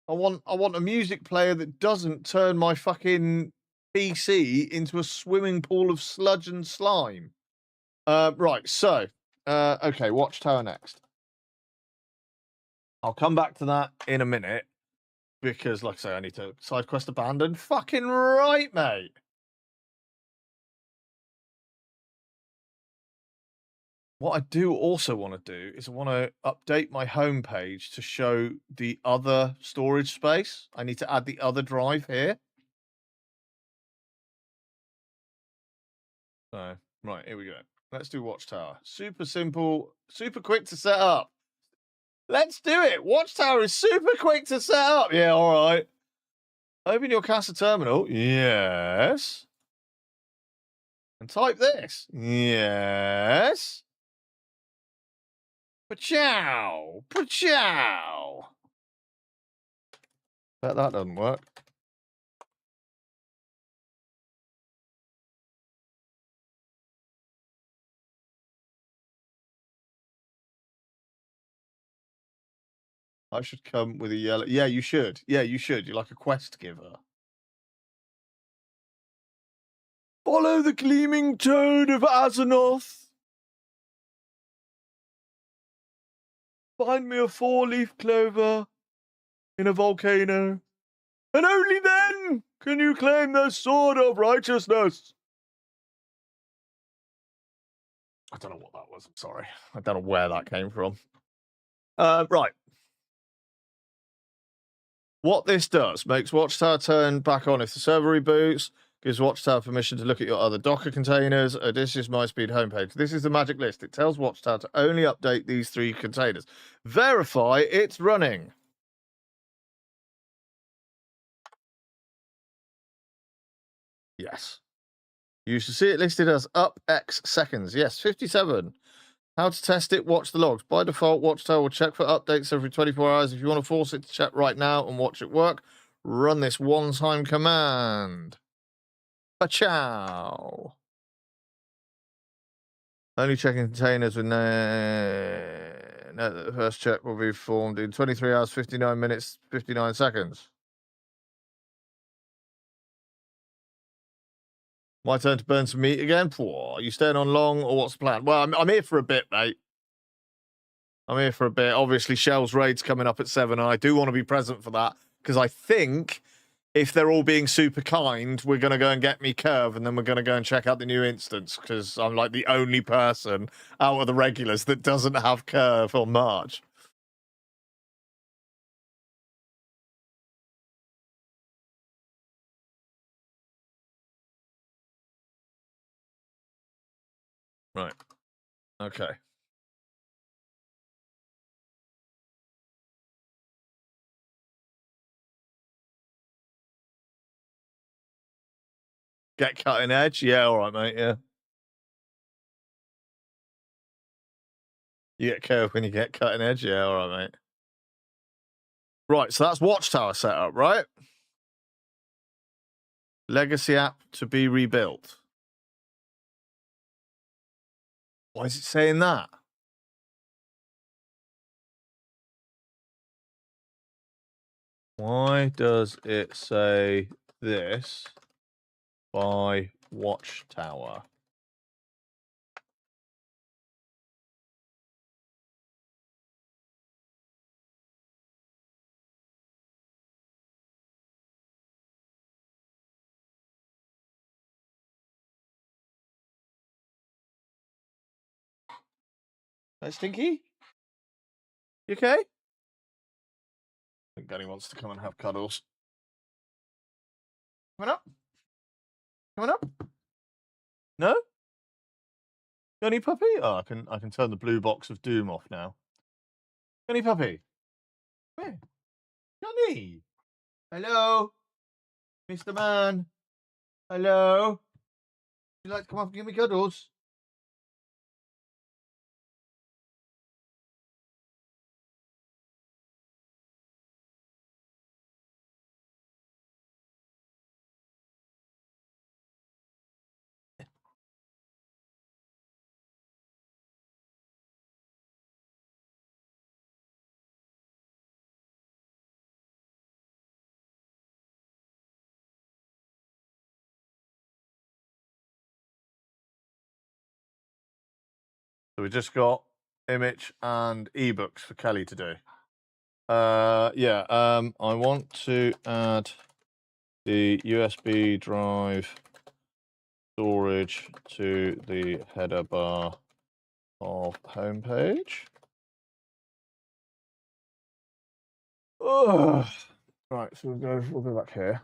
A: I want a music player that doesn't turn my fucking PC into a swimming pool of sludge and slime. Right, so okay, Watchtower next. I'll come back to that in a minute because, like I say, I need to side quest abandon. Fucking right, mate. What I do also want to do is I want to update my homepage to show the other storage space. I need to add the other drive here. So, right, here we go. Let's do Watchtower. Super simple, super quick to set up. Let's do it. Watchtower is super quick to set up. Yeah, all right. Open your Casa terminal. Yes. And type this. Yes. Pachow. Pachow. Bet that doesn't work. I should come with a yellow. Yeah, you should. Yeah, you should. You're like a quest giver. Follow the gleaming toad of Azeroth. Find me a 4-leaf clover in a volcano, and only then can you claim the sword of righteousness. I don't know what that was. I'm sorry. I don't know where that came from. Right. What this does makes Watchtower turn back on if the server reboots, gives Watchtower permission to look at your other Docker containers. This is my speed homepage. This is the magic list. It tells Watchtower to only update these 3 containers. Verify it's running. Yes. You should see it listed as up X seconds. Yes, 57. How to test it, watch the logs. By default, Watchtower will check for updates every 24 hours. If you want to force it to check right now and watch it work, run this one-time command. Pachow. Only checking containers with the first check will be performed in 23 hours, 59 minutes, 59 seconds. My turn to burn some meat again? Are you staying on long, or what's the plan? Well, I'm here for a bit, mate. I'm here for a bit. Obviously, Shell's raid's coming up at 7, and I do want to be present for that, because I think if they're all being super kind, we're going to go and get me Curve, and then we're going to go and check out the new instance, because I'm like the only person out of the regulars that doesn't have Curve on March. Right. Okay. Get cutting edge? Yeah, all right, mate, yeah. You get Curve when you get cutting edge? Yeah, all right, mate. Right, so that's Watchtower setup, right? Legacy app to be rebuilt. Why is it saying that? Why does it say this by Watchtower? Hey, Stinky? You okay? I think Danny wants to come and have cuddles. Coming up? Coming up? No? Gunny puppy? Oh, I can turn the blue box of doom off now. Gunny puppy. Come here. Gunny. Hello. Mr. Man. Hello. Would you like to come up and give me cuddles? So we just got image and ebooks for Kelly to do. Yeah, I want to add the USB drive storage to the header bar of homepage. Ugh. Right, so we'll go back here.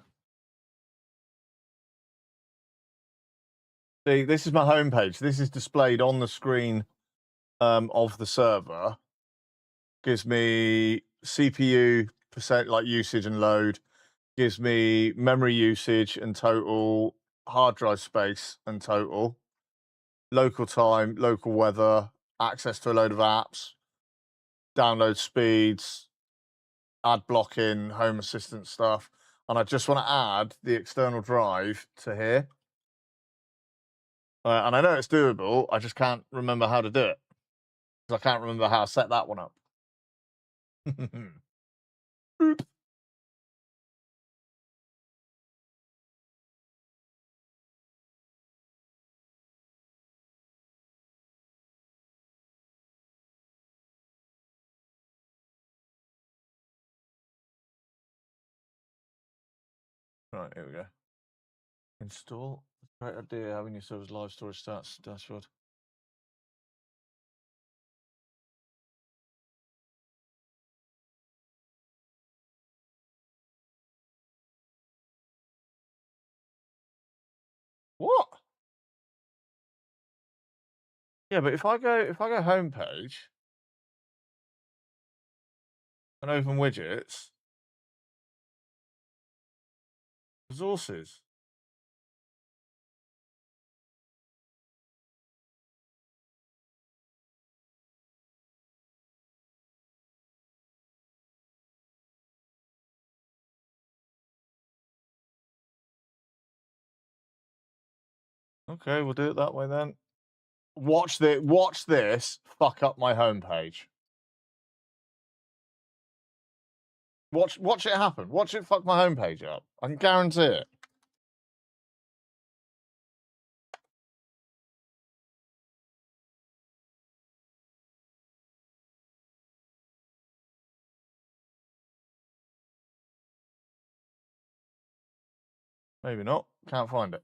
A: See, this is my homepage. This is displayed on the screen of the server. Gives me CPU percent like usage and load. Gives me memory usage and total, hard drive space and total, local time, local weather, access to a load of apps, download speeds, ad blocking, home assistant stuff. And I just want to add the external drive to here. And I know it's doable. I just can't remember how to do it. Because I can't remember how to set that one up. Right, here we go. Install. Great idea having your server's live storage stats dashboard. What? Yeah, but if I go homepage and open widgets, resources. Okay, we'll do it that way then. Watch this fuck up my homepage. Watch it happen. Watch it fuck my homepage up. I can guarantee it. Maybe not. Can't find it.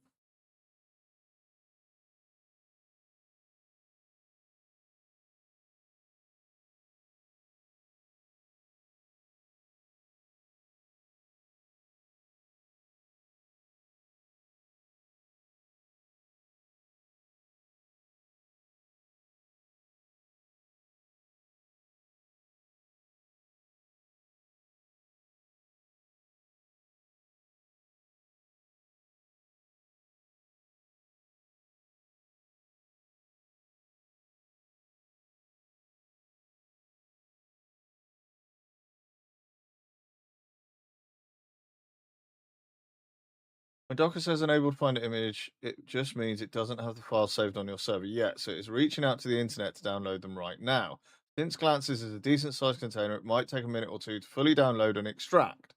A: When Docker says unable to find an image, it just means it doesn't have the file saved on your server yet, so it's reaching out to the internet to download them right now. Since Glances is a decent sized container, it might take a minute or two to fully download and extract.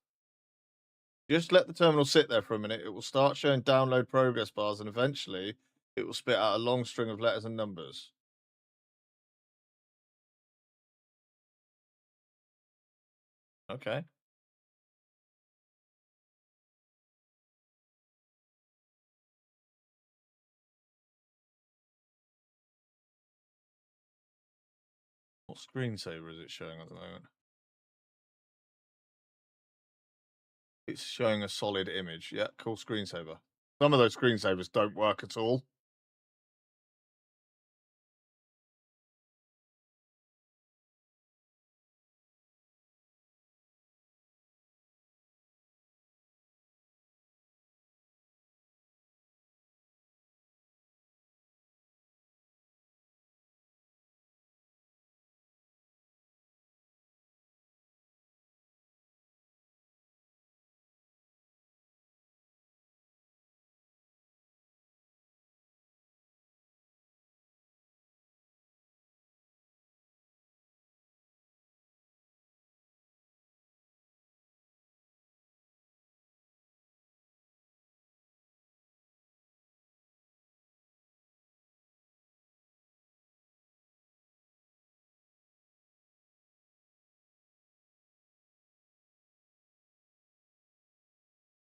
A: Just let the terminal sit there for a minute. It will start showing download progress bars, and eventually it will spit out a long string of letters and numbers. Okay. What screensaver is it showing at the moment? It's showing a solid image. Yeah, cool screensaver. Some of those screensavers don't work at all.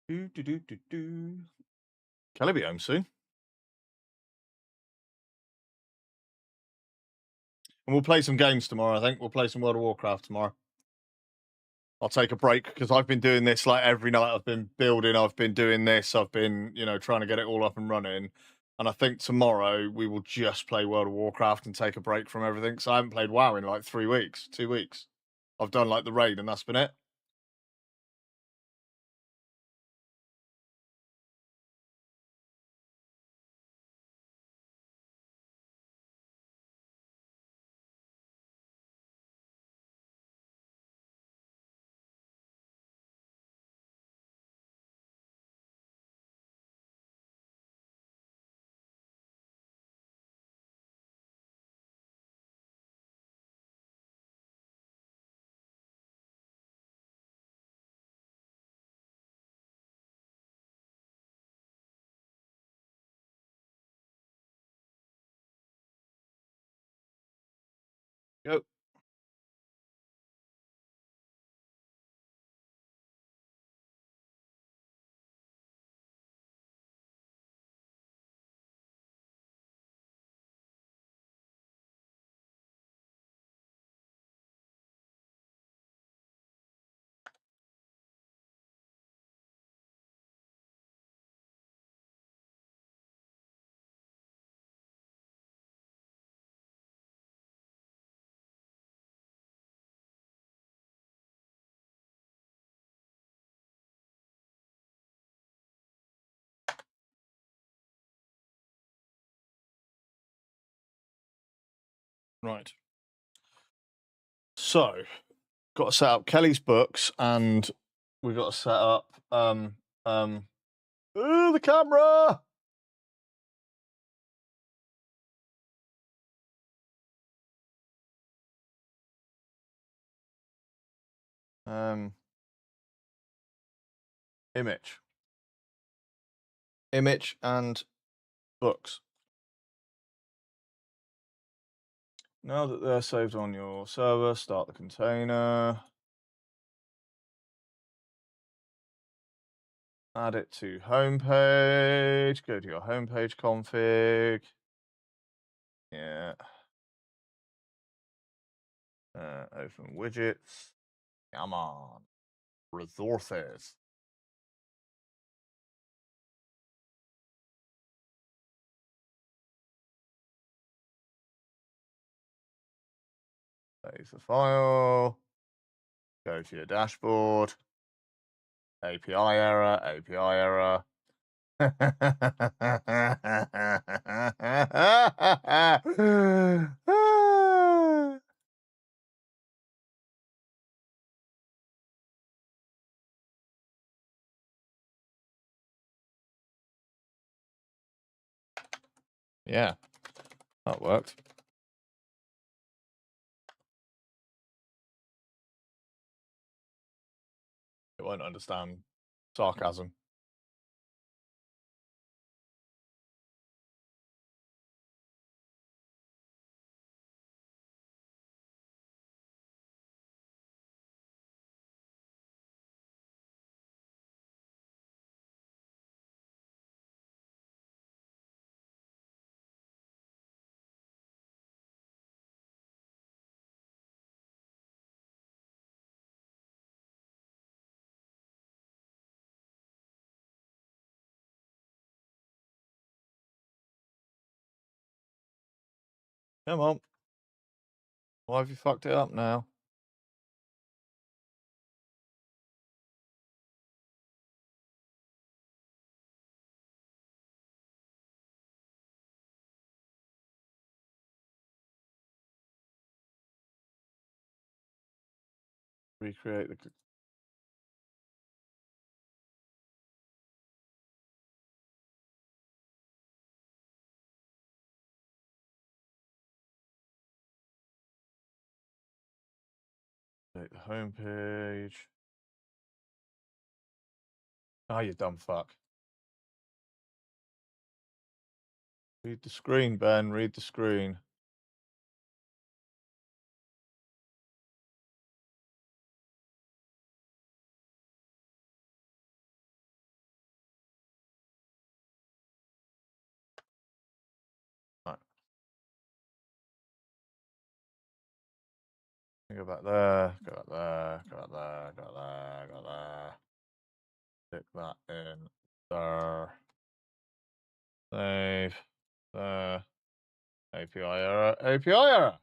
A: Do do do do do. Kelly be home soon. And we'll play some games tomorrow, I think. We'll play some World of Warcraft tomorrow. I'll take a break because I've been doing this like every night. I've been building, I've been doing this, I've been, trying to get it all up and running. And I think tomorrow we will just play World of Warcraft and take a break from everything. So I haven't played WoW in like 3 weeks, 2 weeks. I've done like the raid and that's been it. Go. Right. So, got to set up Kelly's books, and we got to set up the camera. Image and books. Now that they're saved on your server, start the container. Add it to homepage. Go to your homepage config. Yeah. Open widgets. Come on. Resources. Save the file. Go to your dashboard. API error, API error. Yeah, that worked. It won't understand sarcasm. Come on. Why have you fucked it up now? Recreate the... Create the homepage. Oh, you dumb fuck. Read the screen, Ben. Read the screen. Right. Go back there. Go back there. Go back there. Go back there. Go back there. Stick that in there. Save. There. API error. API error.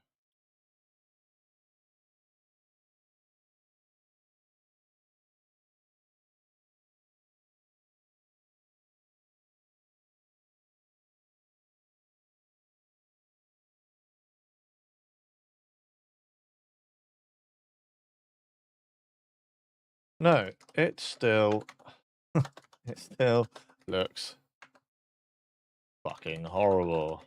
A: No, it still looks fucking horrible.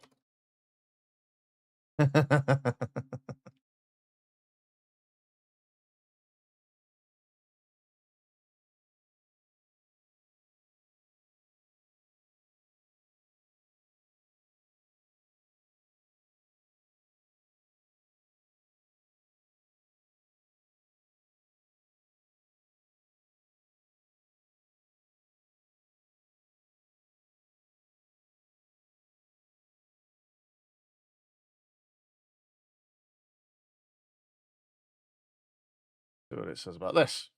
A: See what it says about this.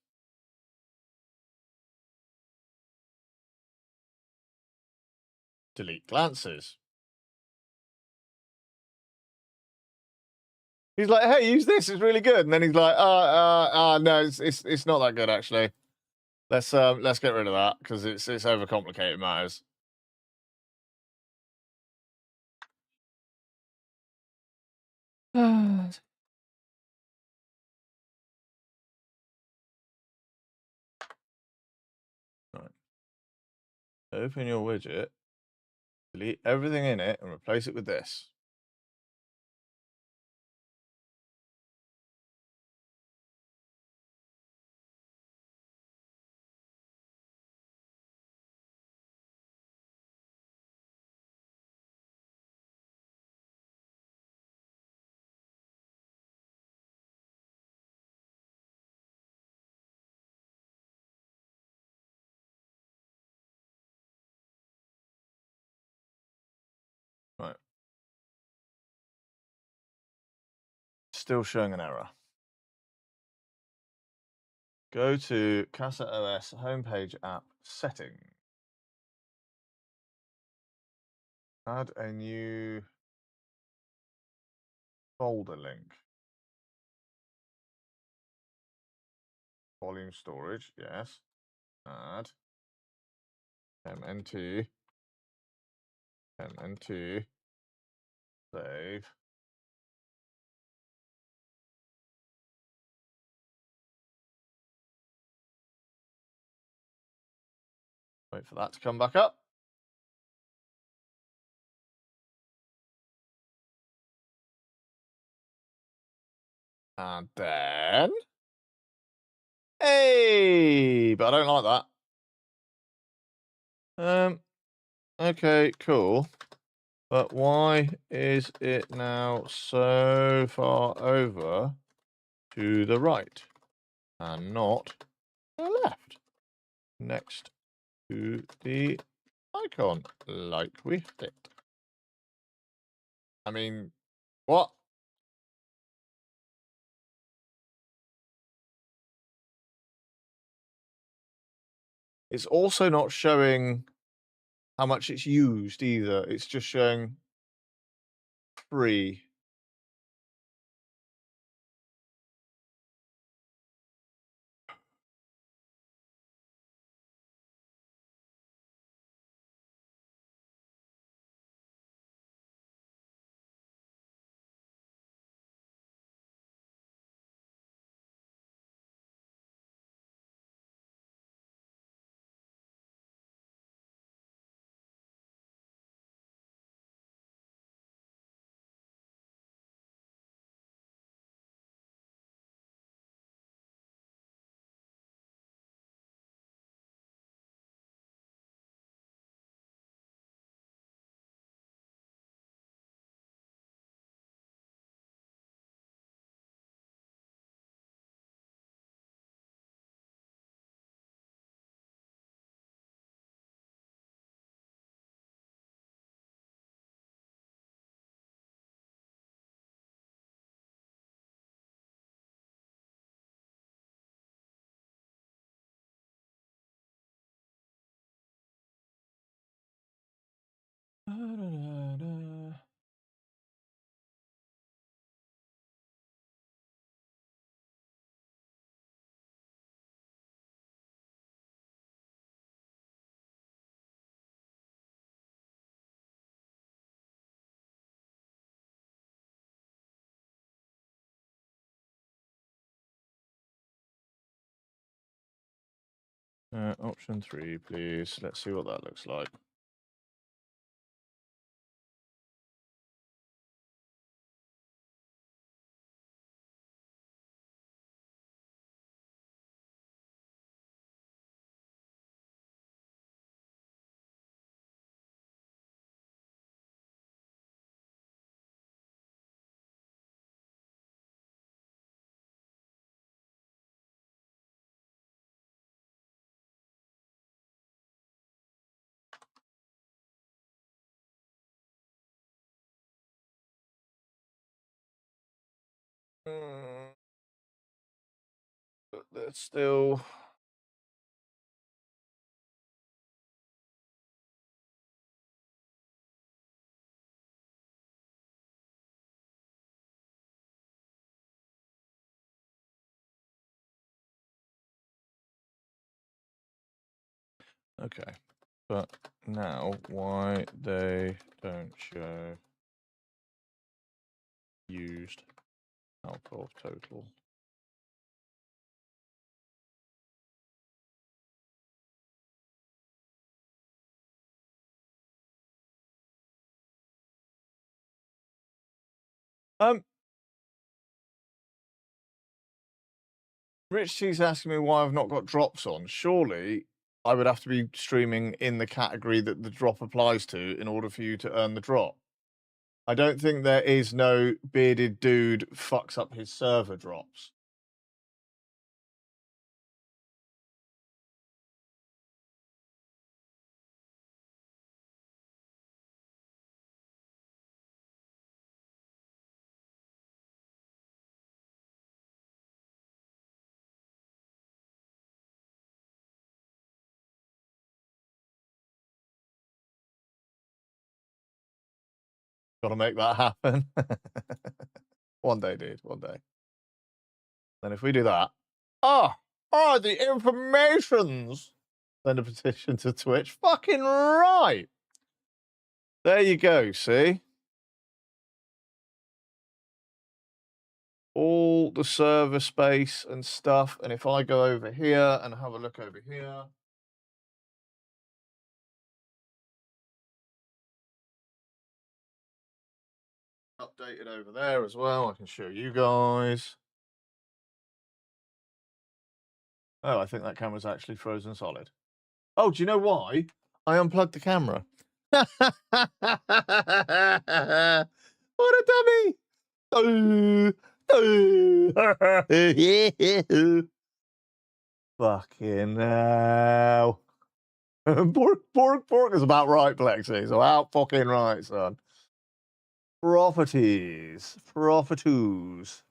A: Delete glances. He's like, hey, use this, it's really good. And then he's like, no, it's not that good actually. Let's get rid of that because it's overcomplicated matters. Right. Open your widget, delete everything in it, and replace it with this. Right. Still showing an error. Go to Casa OS homepage app setting. Add a new folder link. Volume storage, yes. Add mnt save. Wait for that to come back up. And then, hey, but I don't like that. Okay, cool. But why is it now so far over to the right and not the left next to the icon like we had it? I mean, what? It's also not showing how much it's used either. It's just showing free. Option 3, please. Let's see what that looks like. But that's still. Okay, but now why they don't show used. Alcohol total. Rich T's asking me why I've not got drops on. Surely I would have to be streaming in the category that the drop applies to in order for you to earn the drop. I don't think there is no bearded dude fucks up his server drops. Gotta make that happen. One day, dude. One day. Then if we do that. The informations. Send a petition to Twitch. Fucking right. There you go, see? All the server space and stuff. And if I go over here and have a look over here. Updated over there as well. I can show you guys. Oh, I think that camera's actually frozen solid. Oh, do you know why? I unplugged the camera. What a dummy! Fucking hell. Pork is about right, Plexi. So out fucking right, son. Properties. Profiters.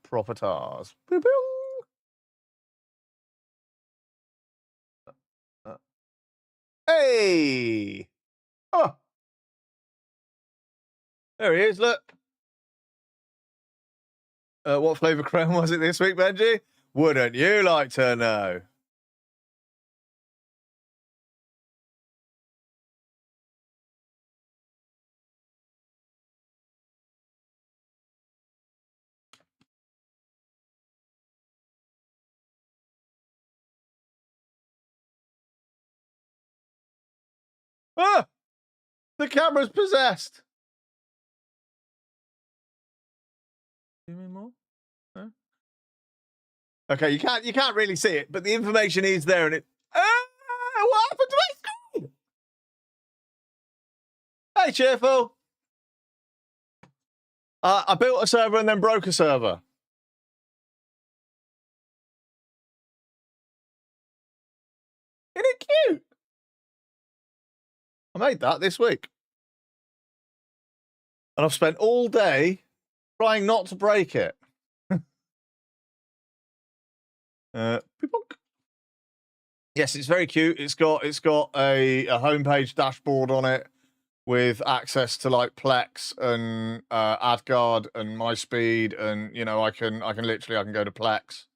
A: Hey! Oh! There he is, look. What flavour creme was it this week, Benji? Wouldn't you like to know? Ah! The camera's possessed. Give me more. Huh? Okay, you can't really see it, but the information is there, and it. What happened to my screen? Hey, cheerful. I built a server and then broke a server. Isn't it cute? I made that this week, and I've spent all day trying not to break it. Yes, it's very cute. It's got a homepage dashboard on it with access to like Plex and AdGuard and MySpeed, and you know I can go to Plex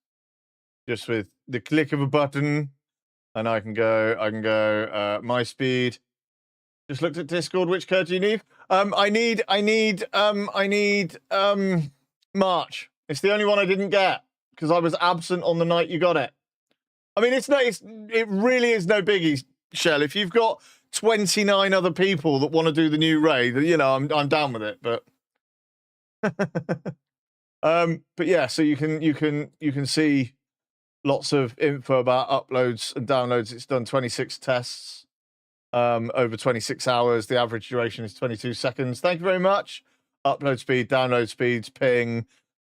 A: just with the click of a button, and I can go MySpeed. Just looked at Discord. Which code do you need? I need March. It's the only one I didn't get because I was absent on the night you got it. I mean, it really is no biggie, Shell. If you've got 29 other people that want to do the new raid, you know, I'm down with it. But but yeah, so you can see lots of info about uploads and downloads. It's done 26 tests over 26 hours. The average duration is 22 seconds. Thank you very much. Upload speed, download speeds, ping,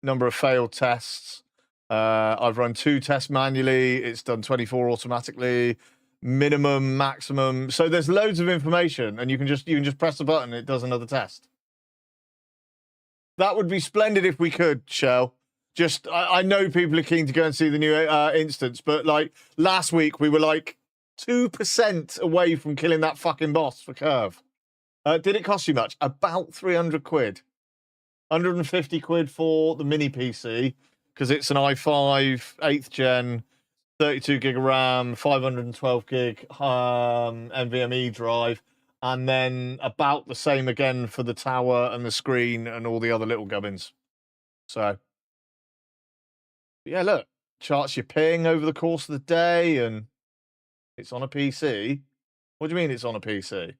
A: number of failed tests. I've run 2 tests manually. It's done 24 automatically, minimum, maximum. So there's loads of information, and you can just press the button. It does another test. That would be splendid if we could, Shell. Just I know people are keen to go and see the new instance, but like last week we were like 2% away from killing that fucking boss for Curve. Did it cost you much? About 300 quid. 150 quid for the mini PC. Because it's an i5 8th gen, 32 gig of RAM, 512 gig NVMe drive, and then about the same again for the tower and the screen and all the other little gubbins. So, yeah, look, charts your ping over the course of the day, and it's on a PC. What do you mean it's on a PC?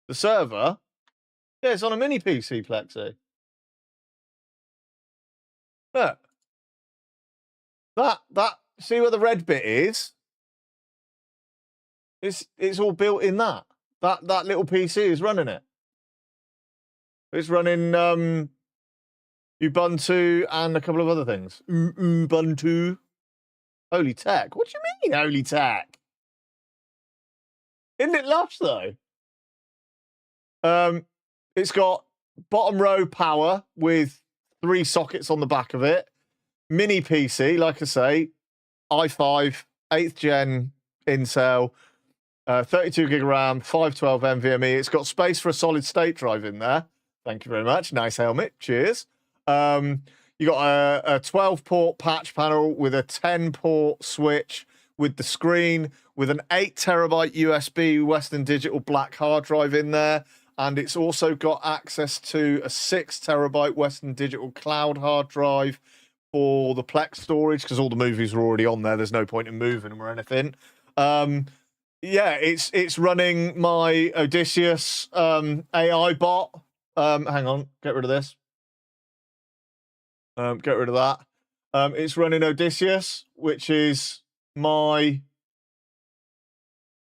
A: The server? Yeah, it's on a mini PC, Plexi. Look. See where the red bit is? It's all built in that. That little PC is running it. It's running Ubuntu and a couple of other things. Ubuntu. Holy tech. What do you mean, holy tech? Isn't it lush though? It's got bottom row power with 3 sockets on the back of it. Mini PC, like I say, i5, 8th gen Intel, 32 gig RAM, 512 NVMe. It's got space for a solid state drive in there. Thank you very much. Nice helmet. Cheers. You got a 12-port patch panel with a 10-port switch with the screen, with an 8 terabyte USB Western Digital black hard drive in there. And it's also got access to a 6 terabyte Western Digital cloud hard drive for the Plex storage, because all the movies are already on there. There's no point in moving them or anything. Yeah, it's running my Odysseus AI bot. Hang on, get rid of this. Get rid of that. It's running Odysseus, which is my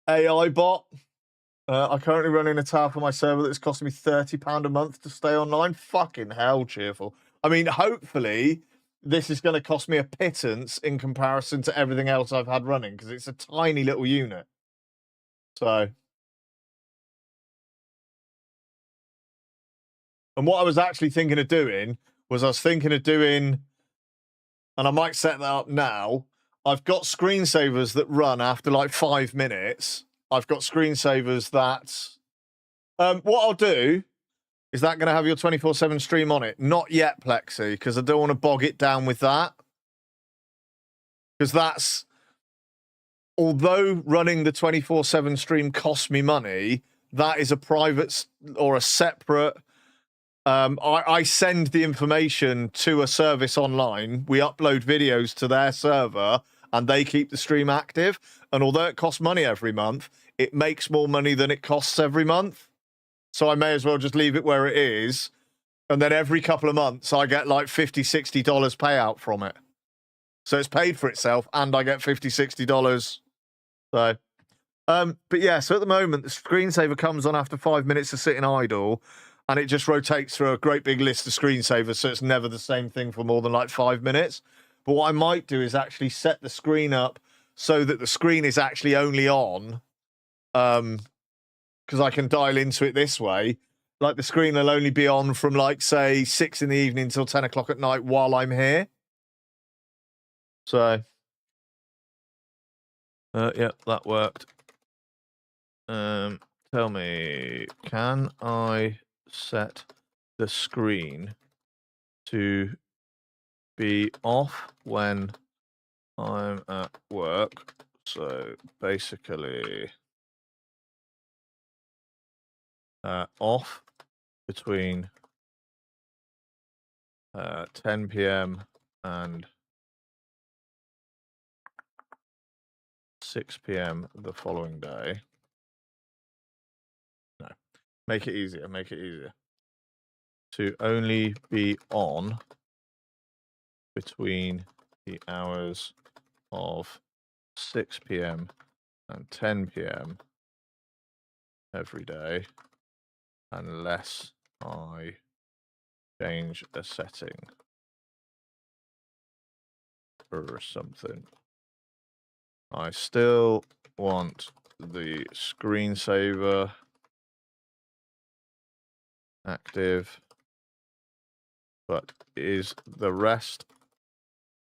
A: AI bot. I'm currently running a tab for my server that's costing me £30 a month to stay online. Fucking hell, cheerful. I mean, hopefully this is going to cost me a pittance in comparison to everything else I've had running, because it's a tiny little unit. So, and what I was actually thinking of doing was and I might set that up now. I've got screensavers that run after like 5 minutes. I've got screensavers that, what I'll do, is that going to have your 24/7 stream on it? Not yet, Plexi, because I don't want to bog it down with that. Because that's, although running the 24/7 stream costs me money, that is a private or a separate. I send the information to a service online. We upload videos to their server, and they keep the stream active. And although it costs money every month, it makes more money than it costs every month. So I may as well just leave it where it is. And then every couple of months, I get like $50, $60 payout from it. So it's paid for itself, and I get $50, $60. So, but yeah, so at the moment, the screensaver comes on after 5 minutes of sitting idle, and it just rotates through a great big list of screensavers, so it's never the same thing for more than like 5 minutes. But what I might do is actually set the screen up so that the screen is actually only on, because I can dial into it this way. Like the screen will only be on from like, say, 6 in the evening till 10 o'clock at night while I'm here. So, yeah, that worked. Tell me, can I set the screen to be off when I'm at work? So basically, off between 10 p.m. and 6 p.m. the following day. No, make it easier. Make it easier. To only be on between the hours of 6 p.m. and 10 p.m. every day, unless I change a setting or something. I still want the screensaver active, but is the rest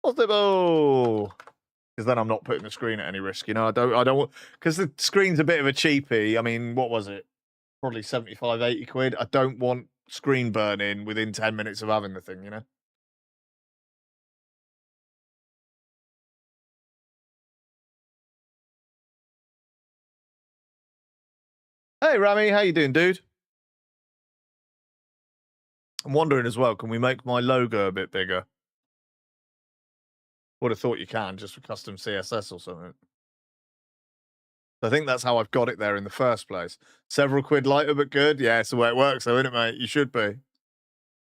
A: possible? Because then I'm not putting the screen at any risk, you know. I don't want, because the screen's a bit of a cheapie. I mean, what was it? Probably 75, 80 quid. I don't want screen burning within 10 minutes of having the thing, you know. Hey, Rami, how you doing, dude? I'm wondering as well, can we make my logo a bit bigger? Would have thought you can, just for custom CSS or something. I think that's how I've got it there in the first place. Several quid lighter, but good. Yeah, it's the way it works, though, isn't it, mate? You should be.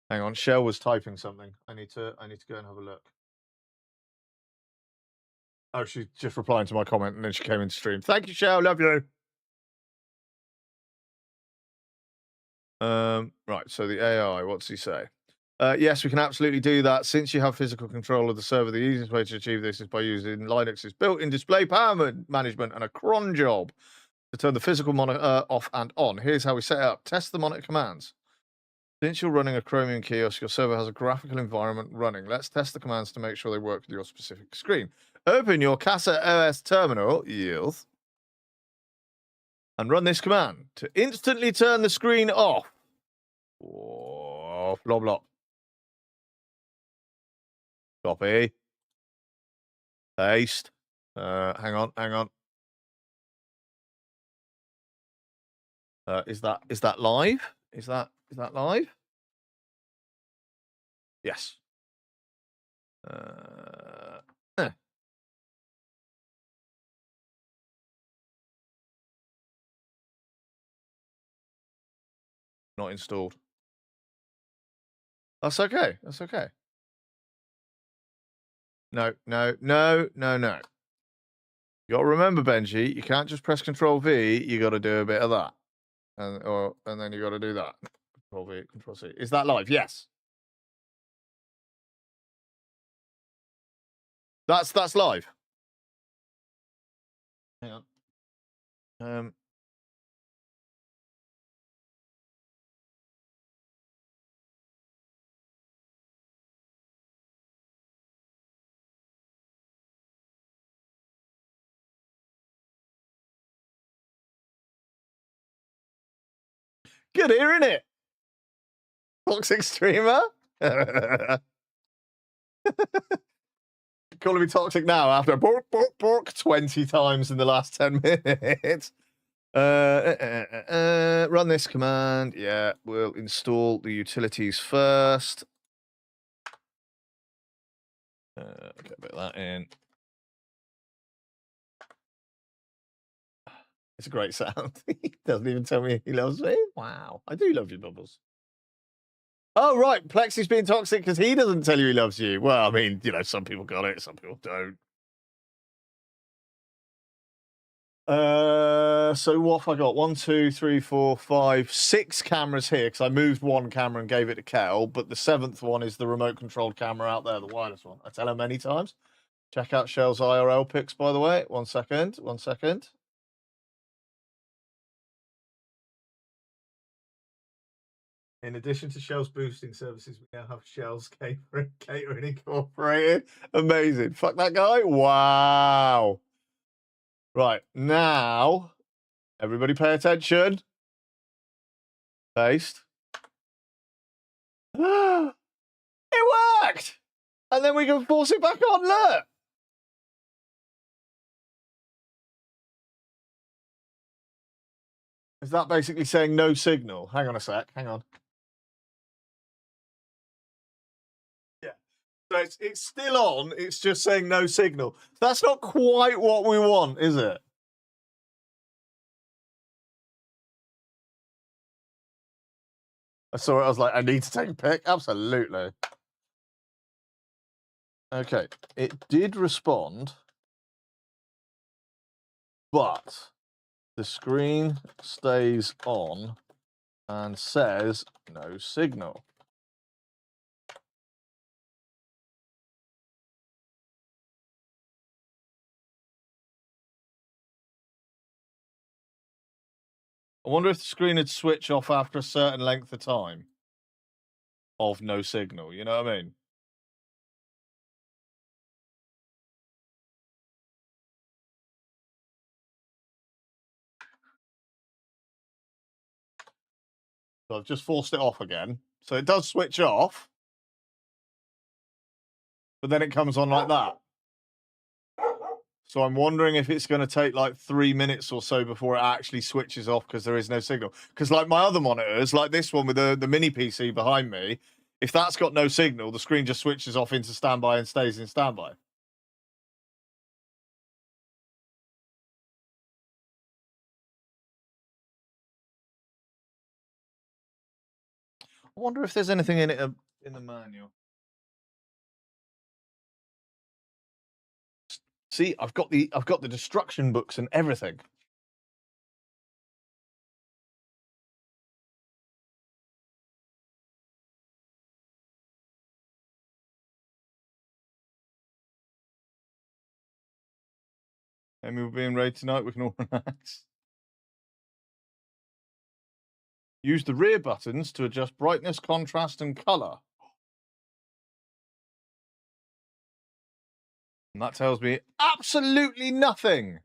A: Hang on, Shell was typing something. I need to go and have a look. Oh, she's just replying to my comment, and then she came into stream. Thank you, Shell. Love you. Right. So the AI, what's he say? Yes, we can absolutely do that. Since you have physical control of the server, the easiest way to achieve this is by using Linux's built-in display power management and a cron job to turn the physical monitor off and on. Here's how we set it up. Test the monitor commands. Since you're running a Chromium kiosk, your server has a graphical environment running. Let's test the commands to make sure they work with your specific screen. Open your Casa OS terminal, yes, and run this command to instantly turn the screen off. Oh, blah, blah. Copy. Paste. Hang on. Is that live? Is that live? Yes. Not installed. That's okay. That's okay. No. You got to remember, Benji, you can't just press Control V. You got to do a bit of that, and then you got to do that. Control V, Control C. Is that live? Yes. That's live. Hang on. Good hearing it. Toxic streamer. Calling me toxic now after bork 20 times in the last 10 minutes. Run this command. Yeah, we'll install the utilities first. Get a bit of that in. It's a great sound. He doesn't even tell me he loves me. Wow, I do love you, Bubbles. Oh, right. Plexi's being toxic because he doesn't tell you he loves you. Well, I mean, you know, some people got it, some people don't. So what have I got? 1, 2, 3, 4, 5, 6 cameras here because I moved one camera and gave it to Kel, but the 7th one is the remote controlled camera out there, the wireless one. I tell her many times. Check out Shell's IRL pics, by the way. 1 second. In addition to Shell's boosting services, we now have Shell's catering incorporated. Amazing. Fuck that guy. Wow. Right, now, everybody pay attention. Paste. It worked! And then we can force it back on, look! Is that basically saying no signal? Hang on a sec, hang on. Yeah. So it's still on, it's just saying no signal. That's not quite what we want, is it? I saw it, I was like, I need to take a pic. Absolutely. Okay, it did respond, but the screen stays on and says no signal. I wonder if the screen would switch off after a certain length of time of no signal. You know what I mean? So I've just forced it off again. So it does switch off, but then it comes on like that. So I'm wondering if it's going to take like 3 minutes or so before it actually switches off because there is no signal. Because like my other monitors, like this one with the mini PC behind me, if that's got no signal, the screen just switches off into standby and stays in standby. I wonder if there's anything in it in the manual. See, I've got the destruction books and everything. Amy will be in raid tonight. We can all relax. Use the rear buttons to adjust brightness, contrast, and color. And that tells me absolutely nothing.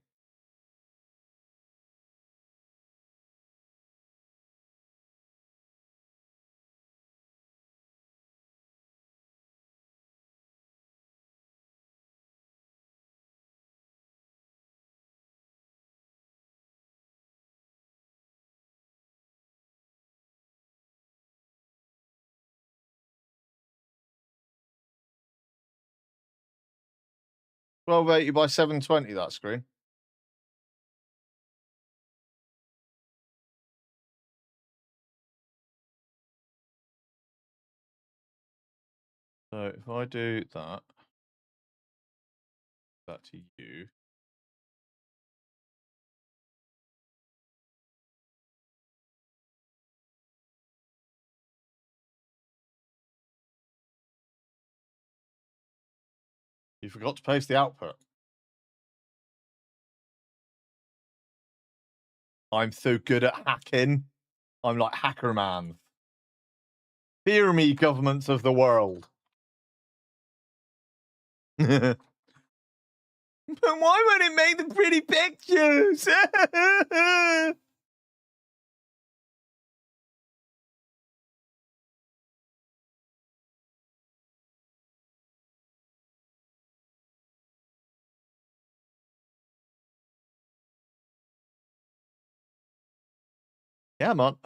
A: $1280 by $720, that screen. So if I do that to you. You forgot to paste the output. I'm so good at hacking. I'm like hacker man. Fear me, governments of the world. But why won't it make the pretty pictures? Yeah, man.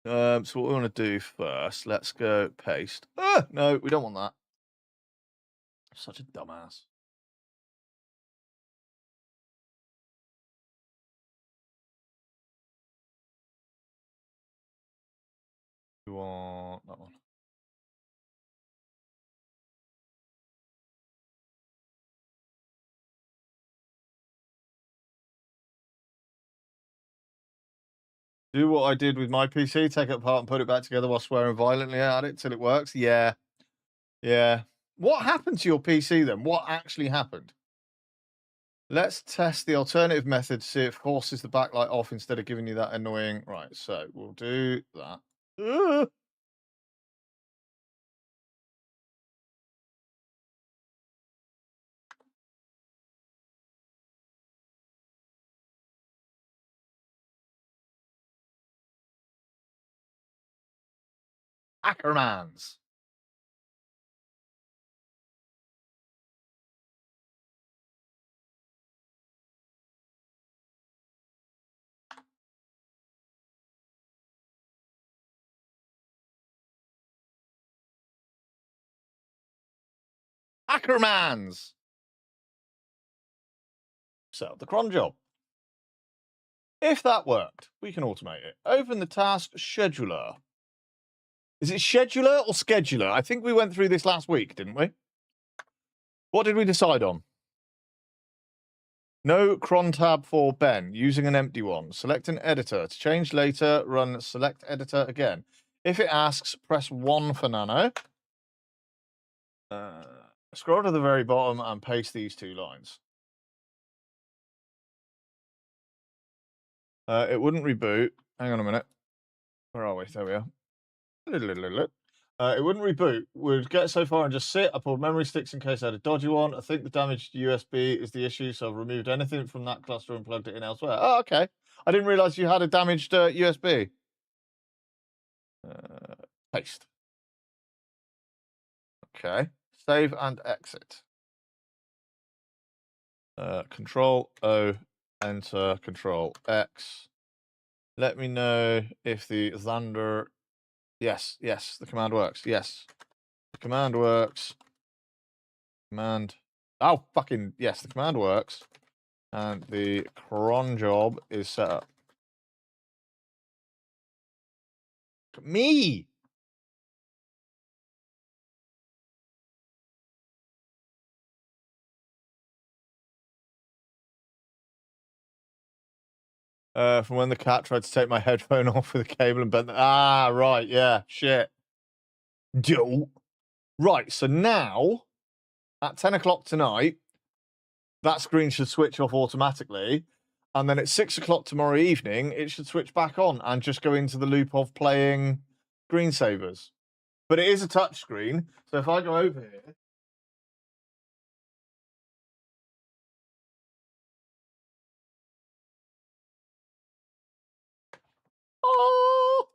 A: So what we want to do first, let's go paste. No, we don't want that. Such a dumbass. We want that one. Do what I did with my PC, take it apart and put it back together while swearing violently at it till it works. Yeah. Yeah. What happened to your PC then? What actually happened? Let's test the alternative method to see if it forces the backlight off instead of giving you that annoying. Right, so we'll do that. Ackermans. Ackermans. So the cron job. If that worked, we can automate it. Open the task scheduler. Is it scheduler or scheduler? I think we went through this last week, didn't we? What did we decide on? No cron tab for Ben, using an empty one. Select an editor. To change later, run select editor again. If it asks, press 1 for nano. Scroll to the very bottom and paste these 2 lines. It wouldn't reboot. Hang on a minute. Where are we? There we are. It wouldn't reboot. We'd get so far and just sit. I pulled memory sticks in case I had a dodgy one. I think the damaged USB is the issue, so I've removed anything from that cluster and plugged it in elsewhere. Oh, okay. I didn't realize you had a damaged USB. Paste. Okay. Save and exit. Control O, enter, Control X. Let me know if the Xander. Yes, the command works. Yes, the command works. Command. Oh, fucking yes, the command works. And the cron job is set up. Me! From when the cat tried to take my headphone off with a cable and bent. Ah, right, yeah, shit. Dope. Right, so now at 10 o'clock tonight, that screen should switch off automatically. And then at 6 o'clock tomorrow evening, it should switch back on and just go into the loop of playing screensavers. But it is a touch screen. So if I go over here. Oh,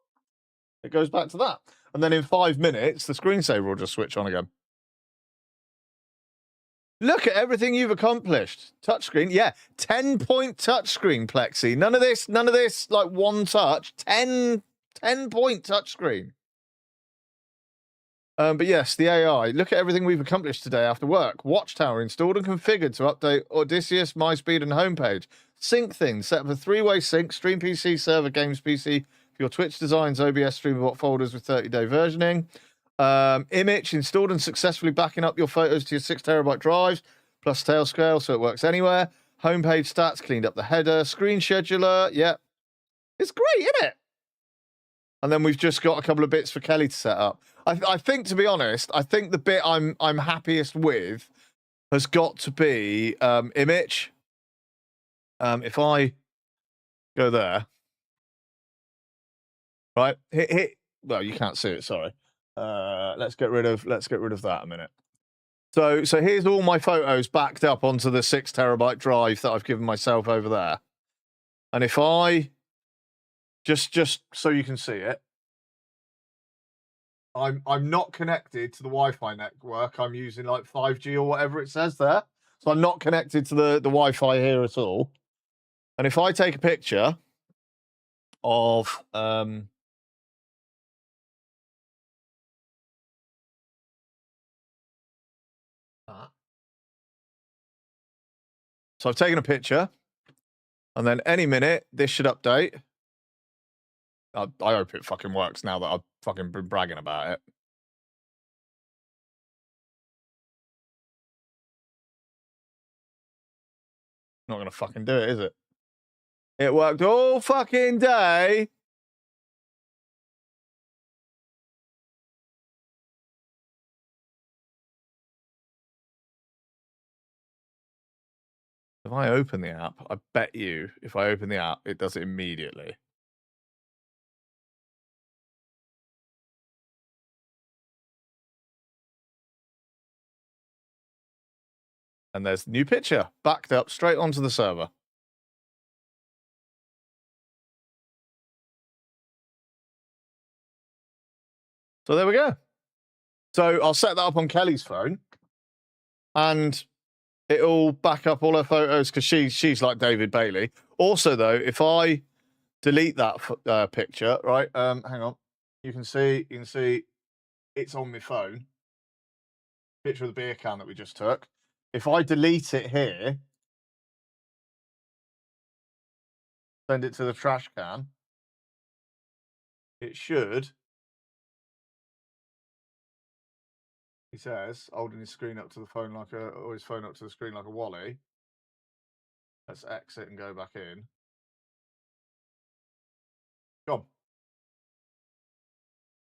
A: it goes back to that. And then in 5 minutes, the screensaver will just switch on again. Look at everything you've accomplished. Touchscreen, yeah. 10-point touchscreen, Plexi. None of this, like one touch. 10-point touchscreen. But yes, the AI. Look at everything we've accomplished today after work. Watchtower installed and configured to update Odysseus, MySpeed, and homepage. Sync things. Set up a 3-way sync. Stream PC, server, games PC for your Twitch designs, OBS, StreamBot folders with 30-day versioning. Image installed and successfully backing up your photos to your 6TB drives, plus tail scale, so it works anywhere. Homepage stats, cleaned up the header. Screen scheduler, yeah. It's great, isn't it? And then we've just got a couple of bits for Kelly to set up. I think, to be honest, I think the bit I'm happiest with has got to be image. If I go there, right? Hit. Well, you can't see it. Sorry. Let's get rid of that a minute. So here's all my photos backed up onto the 6TB drive that I've given myself over there. And if I just so you can see it, I'm not connected to the Wi-Fi network. I'm using like 5G or whatever it says there. So I'm not connected to the Wi-Fi here at all. And if I take a picture of so I've taken a picture, and then any minute this should update. I hope it fucking works now that I've fucking been bragging about it. Not gonna fucking do it, is it? It worked all fucking day. If I open the app, I bet you if I open the app, it does it immediately. And there's the new picture backed up straight onto the server. So there we go. So I'll set that up on Kelly's phone, and it'll back up all her photos because she's like David Bailey. Also, though, if I delete that picture, right? Hang on, you can see it's on my phone. Picture of the beer can that we just took. If I delete it here, send it to the trash can, it should. He says, holding his screen up to the phone or his phone up to the screen like a Wally. Let's exit and go back in. Gone.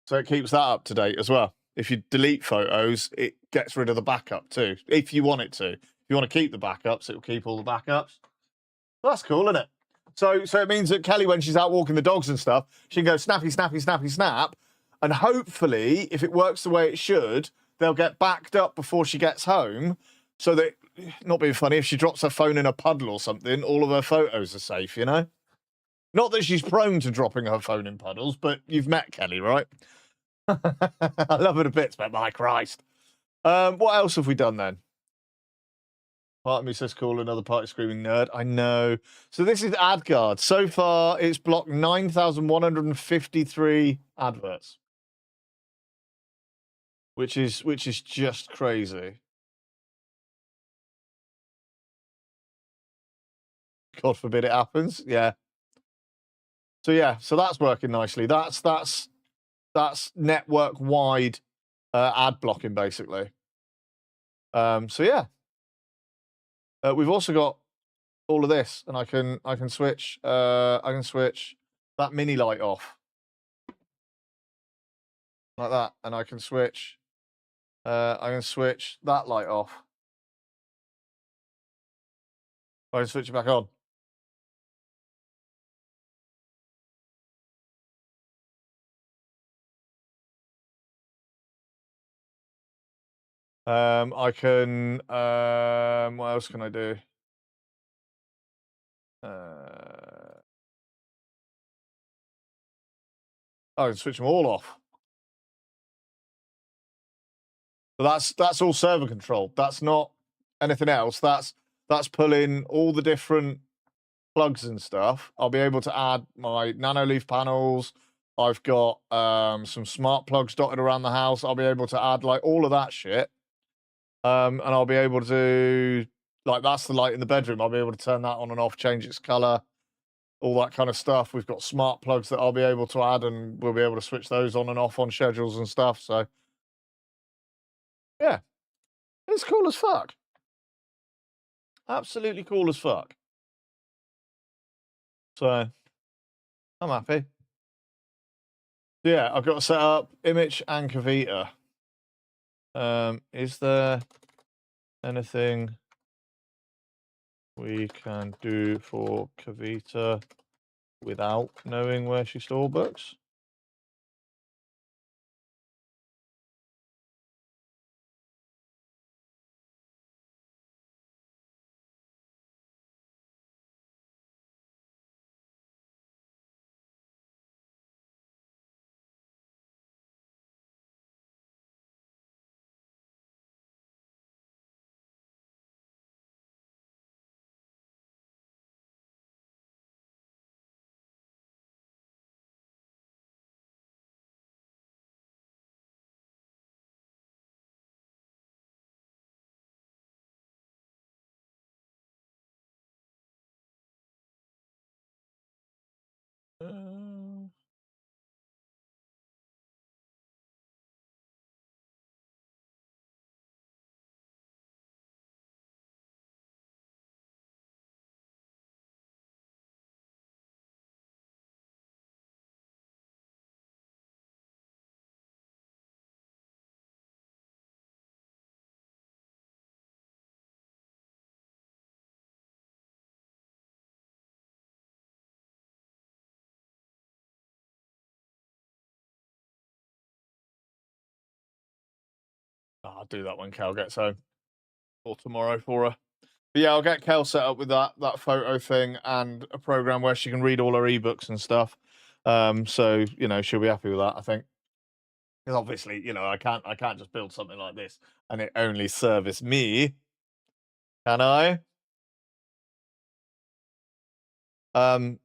A: So it keeps that up to date as well. If you delete photos, it gets rid of the backup too, if you want it to. If you want to keep the backups, it will keep all the backups. Well, that's cool, isn't it? So it means that Kelly, when she's out walking the dogs and stuff, she can go snappy, snappy, snappy, snap. And hopefully, if it works the way it should, they'll get backed up before she gets home. So that, not being funny, if she drops her phone in a puddle or something, all of her photos are safe, you know? Not that she's prone to dropping her phone in puddles, but you've met Kelly, right? I love her to bits, but my Christ. What else have we done then? Part of me says cool, another party screaming nerd. I know. So this is AdGuard. So far, it's blocked 9,153 adverts, which is just crazy. God forbid it happens. Yeah. So yeah, so that's working nicely. That's network wide ad blocking basically. So yeah, we've also got all of this, and I can switch that mini light off like that, and I can switch that light off. I can switch it back on. I can what else can I do? I can switch them all off. But that's all server control. That's not anything else. That's pulling all the different plugs and stuff. I'll be able to add my nano leaf panels. I've got some smart plugs dotted around the house. I'll be able to add like all of that shit. And I'll be able to, like, that's the light in the bedroom. I'll be able to turn that on and off, change its color, all that kind of stuff. We've got smart plugs that I'll be able to add, and we'll be able to switch those on and off on schedules and stuff. So yeah, it's cool as fuck. Absolutely cool as fuck. So I'm happy. Yeah, I've got to set up Image and Kavita. Is there anything we can do for Kavita without knowing where she store books? I'll do that when Cal gets home, or tomorrow for her. But yeah, I'll get Kel set up with that photo thing and a program where she can read all her ebooks and stuff. So you know she'll be happy with that, I think. Because obviously, you know, I can't just build something like this and it only service me, can I? Um,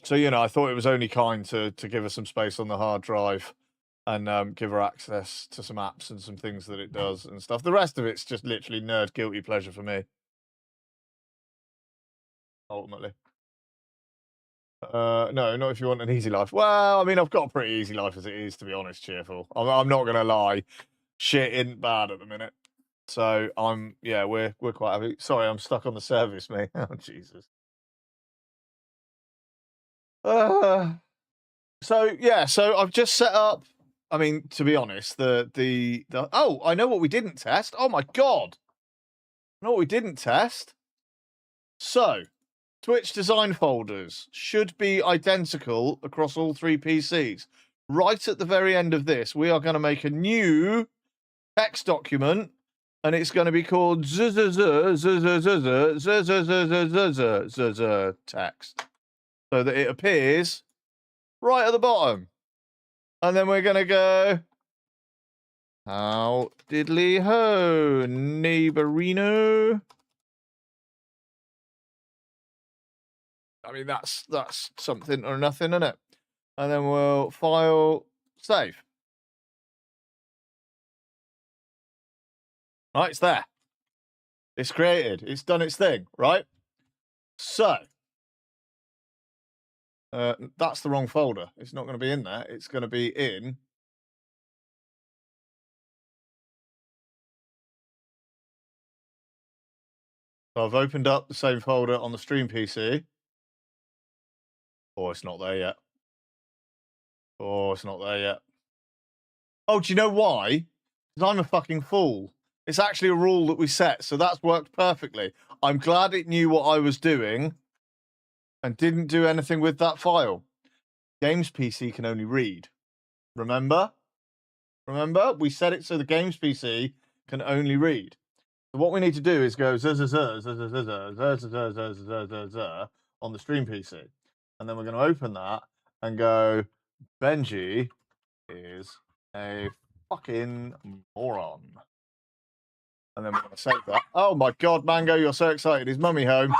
A: so you know, I thought it was only kind to give her some space on the hard drive and give her access to some apps and some things that it does and stuff. The rest of it's just literally nerd guilty pleasure for me, ultimately. No, not if you want an easy life. Well, I mean, I've got a pretty easy life as it is, to be honest. Cheerful. I'm not gonna lie. Shit isn't bad at the minute. So yeah, we're quite happy. Sorry, I'm stuck on the service, mate. Oh Jesus. So yeah, so I've just set up. I mean, to be honest, the oh, I know what we didn't test. Oh my god, I know what we didn't test. So, Twitch design folders should be identical across all three PCs. Right at the very end of this, we are going to make a new text document, and it's going to be called text, so that it appears right at the bottom. And then we're going to go, how diddly ho, neighborino. I mean, that's something or nothing, isn't it? And then we'll file, save. Right, it's there. It's created. It's done its thing, right? So, that's the wrong folder. It's not going to be in there. It's going to be in. So I've opened up the same folder on the stream PC. Oh, it's not there yet. Oh, it's not there yet. Oh, do you know why? Because I'm a fucking fool. It's actually a rule that we set, so that's worked perfectly. I'm glad it knew what I was doing and didn't do anything with that file. Games PC can only read. Remember? Remember? We set it so the Games PC can only read. So what we need to do is go on the stream PC. And then we're going to open that and go, Benji is a fucking moron. And then we're going to save that. Oh my God, Mango, you're so excited. Is Mummy home?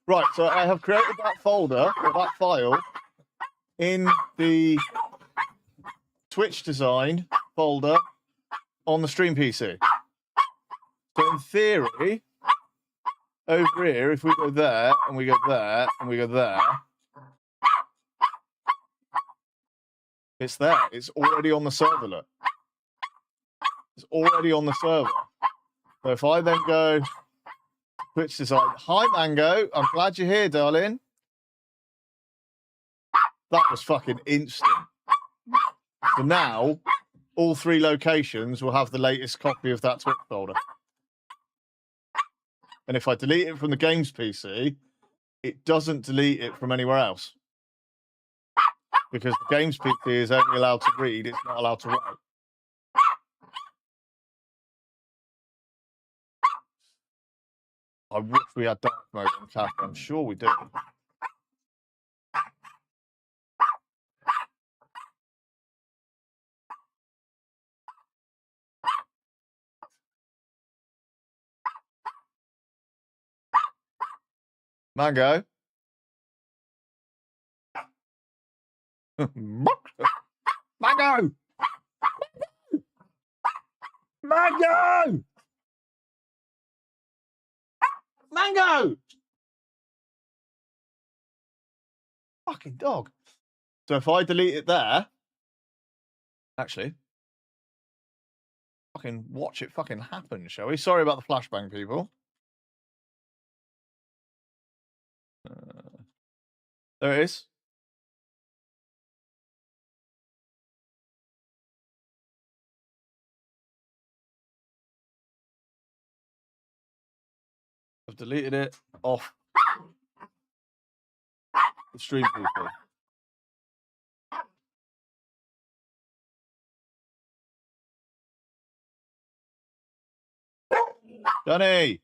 A: Right, so I have created that folder, or that file, in the Twitch design folder on the stream PC. So in theory, over here, if we go there, and we go there, and we go there, it's there. It's already on the server, look. It's already on the server. So if I then go Twitch design, hi Mango, I'm glad you're here, darling. That was fucking instant. So now, all 3 locations will have the latest copy of that Twitch folder. And if I delete it from the Games PC, it doesn't delete it from anywhere else. Because the Games PC is only allowed to read, it's not allowed to write. I wish we had dark mode on chat. I'm sure we do. Mango. Mango! Mango! Mango! Fucking dog. So if I delete it there, actually, fucking watch it fucking happen, shall we? Sorry about the flashbang, people. There it is. I've deleted it off the stream people. Johnny!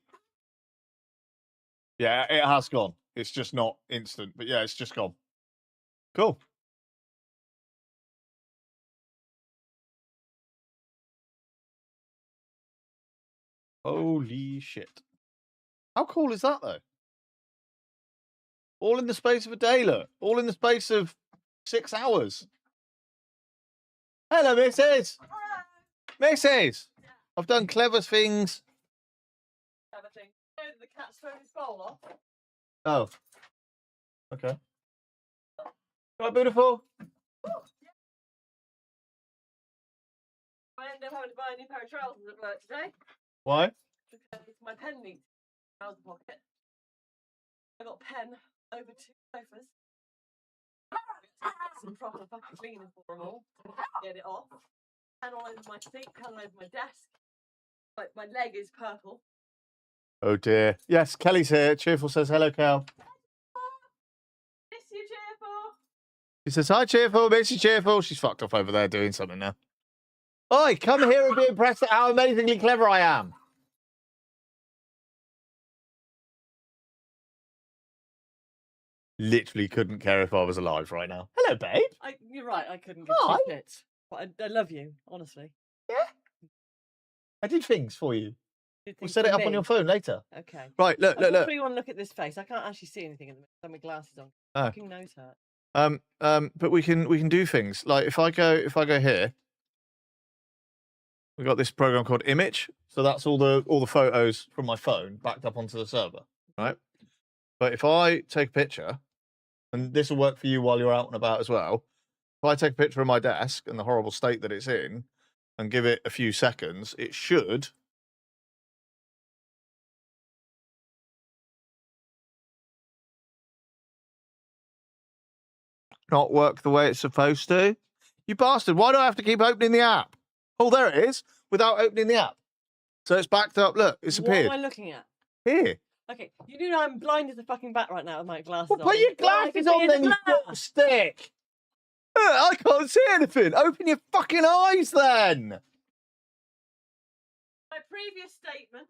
A: Yeah, it has gone. It's just not instant, but yeah, it's just gone. Cool. Holy shit. How cool is that, though? All in the space of a day, look. All in the space of 6 hours. Hello, Mrs. Hello. Mrs. Yeah. I've done clever things. Clever thing. The cat's thrown his bowl off. Oh. Okay. Right, beautiful. Ooh, yeah. I ended up having to buy a new pair of trousers at work today. Why? Because my pen needs a trouser pocket. I got pen over 2 sofas. Some proper fucking cleaning for them all. Get it off. Pen all over my seat, pen all over my desk. Like my leg is purple. Oh dear. Yes, Kelly's here. Cheerful says hello, Kel. Miss you, Cheerful. She says hi, Cheerful. Miss you, Cheerful. She's fucked off over there doing something now. Oi, come here and be impressed at how amazingly clever I am. literally couldn't care if I was alive right now. Hello, babe.
B: You're right. I couldn't give
A: Hi.
B: two shits. But I love you, honestly.
A: Yeah. I did things for you.
B: Did
A: We'll
B: things
A: set
B: for
A: it up
B: me.
A: on your phone later.
B: Okay.
A: Right, look.
B: I really want to look at this face. I can't actually see anything in the minute. I have my glasses on.
A: Oh.
B: Fucking nose hurt.
A: But we can do things. Like if I go here, we've got this program called Image. So that's all the photos from my phone backed up onto the server, right? But if I take a picture, and this will work for you while you're out and about as well. If I take a picture of my desk and the horrible state that it's in, and give it a few seconds, it should not work the way it's supposed to. You bastard, why do I have to keep opening the app? Oh, there it is, without opening the app. So it's backed up, look, it's appeared.
B: What am I looking at?
A: Here.
B: Okay, you know I'm blind as a fucking bat right now with my glasses
A: Well,
B: on.
A: put your glasses on then, you stick. I can't see anything. Open your fucking eyes then.
B: My previous statement.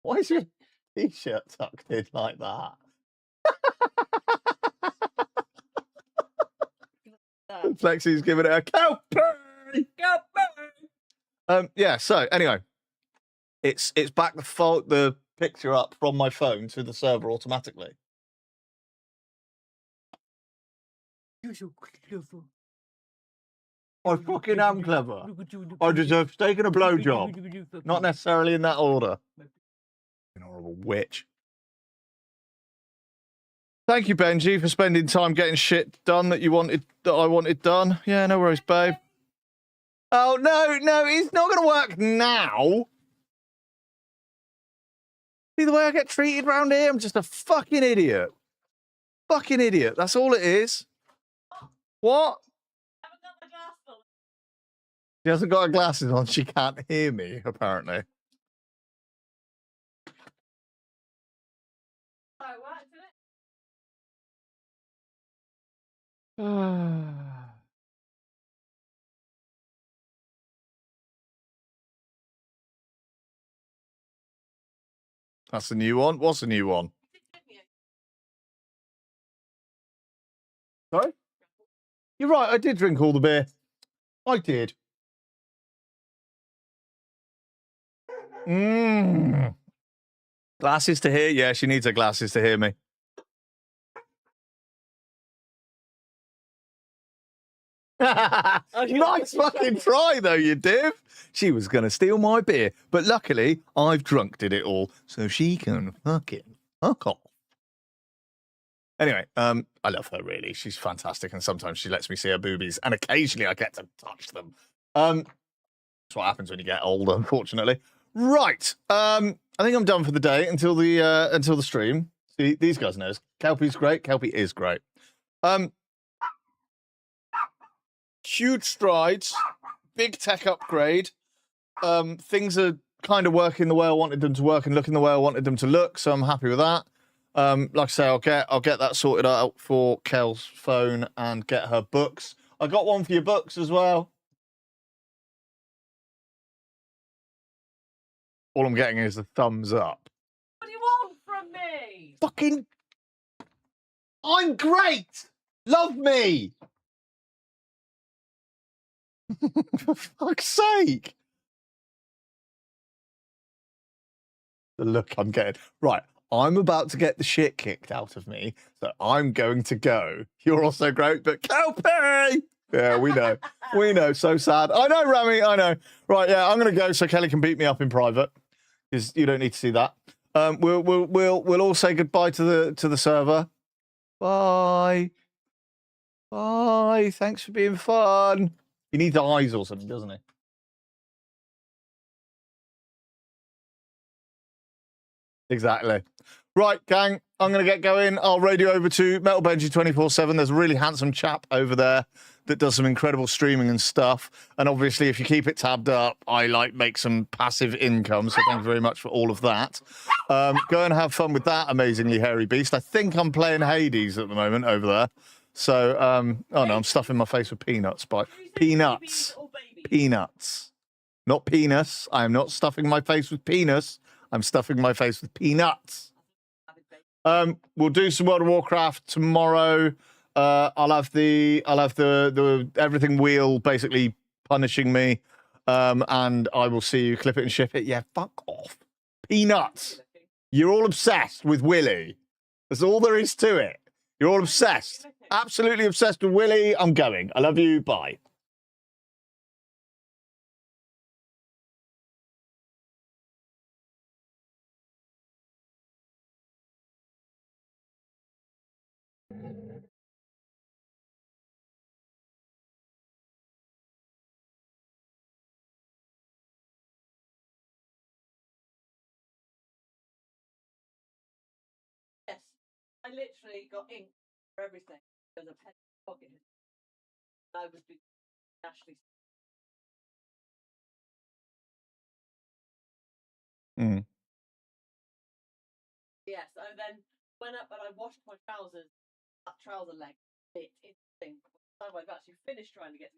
A: Why is your t-shirt tucked in like that? Flexi's giving it a cowpay. Yeah, so anyway, it's back the picture up from my phone to the server automatically.
B: You're so clever.
A: I fucking am clever. I deserve steak and a blowjob. Not necessarily in that order. An horrible witch. Thank you, Benji, for spending time getting shit done that I wanted done. Yeah, no worries, babe. Oh no, it's not gonna work now. See the way I get treated around here? I'm just a fucking idiot. Fucking idiot. That's all it is. What? She hasn't got her glasses on. She can't hear me, apparently. That's the new one. What's the new one? Sorry? You're right. I did drink all the beer. I did. Glasses to hear? Yeah, she needs her glasses to hear me. Nice fucking try, though, you div. She was going to steal my beer, but luckily, I've drunked it all, so she can fucking fuck off. Anyway, I love her, really. She's fantastic, and sometimes she lets me see her boobies, and occasionally I get to touch them. That's what happens when you get old, unfortunately. Right. I think I'm done for the day until the stream. See, these guys know. Kelpie's great. Kelpie is great. Huge strides, big tech upgrade. Things are kind of working the way I wanted them to work and looking the way I wanted them to look, so I'm happy with that. Like I say, I'll get that sorted out for Kel's phone and get her books. I got one for your books as well. All I'm getting is a thumbs up.
B: What do you want from me?
A: Fucking, I'm great. Love me. For fuck's sake. The look I'm getting. Right, I'm about to get the shit kicked out of me, so I'm going to go. You're also great, but Kelpie! Yeah, we know. We know, so sad. I know, Rami, I know. Right, yeah, I'm going to go so Kelly can beat me up in private, because you don't need to see that. We'll all say goodbye to the server. Bye. Bye. Thanks for being fun. He needs eyes or something, doesn't he? Exactly. Right, gang, I'm going to get going. I'll radio over to Metal Benji 24/7. There's a really handsome chap over there that does some incredible streaming and stuff. And obviously, if you keep it tabbed up, I make some passive income. So thank you very much for all of that. Go and have fun with that amazingly hairy beast. I think I'm playing Hades at the moment over there. So, oh no, I'm stuffing my face with peanuts. Peanuts. Peanuts. Not penis. I am not stuffing my face with penis. I'm stuffing my face with peanuts. We'll do some World of Warcraft tomorrow. I'll have the everything wheel basically punishing me. And I will see you clip it and ship it. Yeah, fuck off. Peanuts. You're all obsessed with Willy. That's all there is to it. You're all obsessed. Absolutely obsessed with Willy. I'm going. I love you. Bye.
B: Yes, I literally got ink for everything. There's a pen pocket. I was actually.
A: Mm.
B: Yes, I then went up and I washed my trousers. That trouser leg bit in the thing. By the time I've actually finished trying to get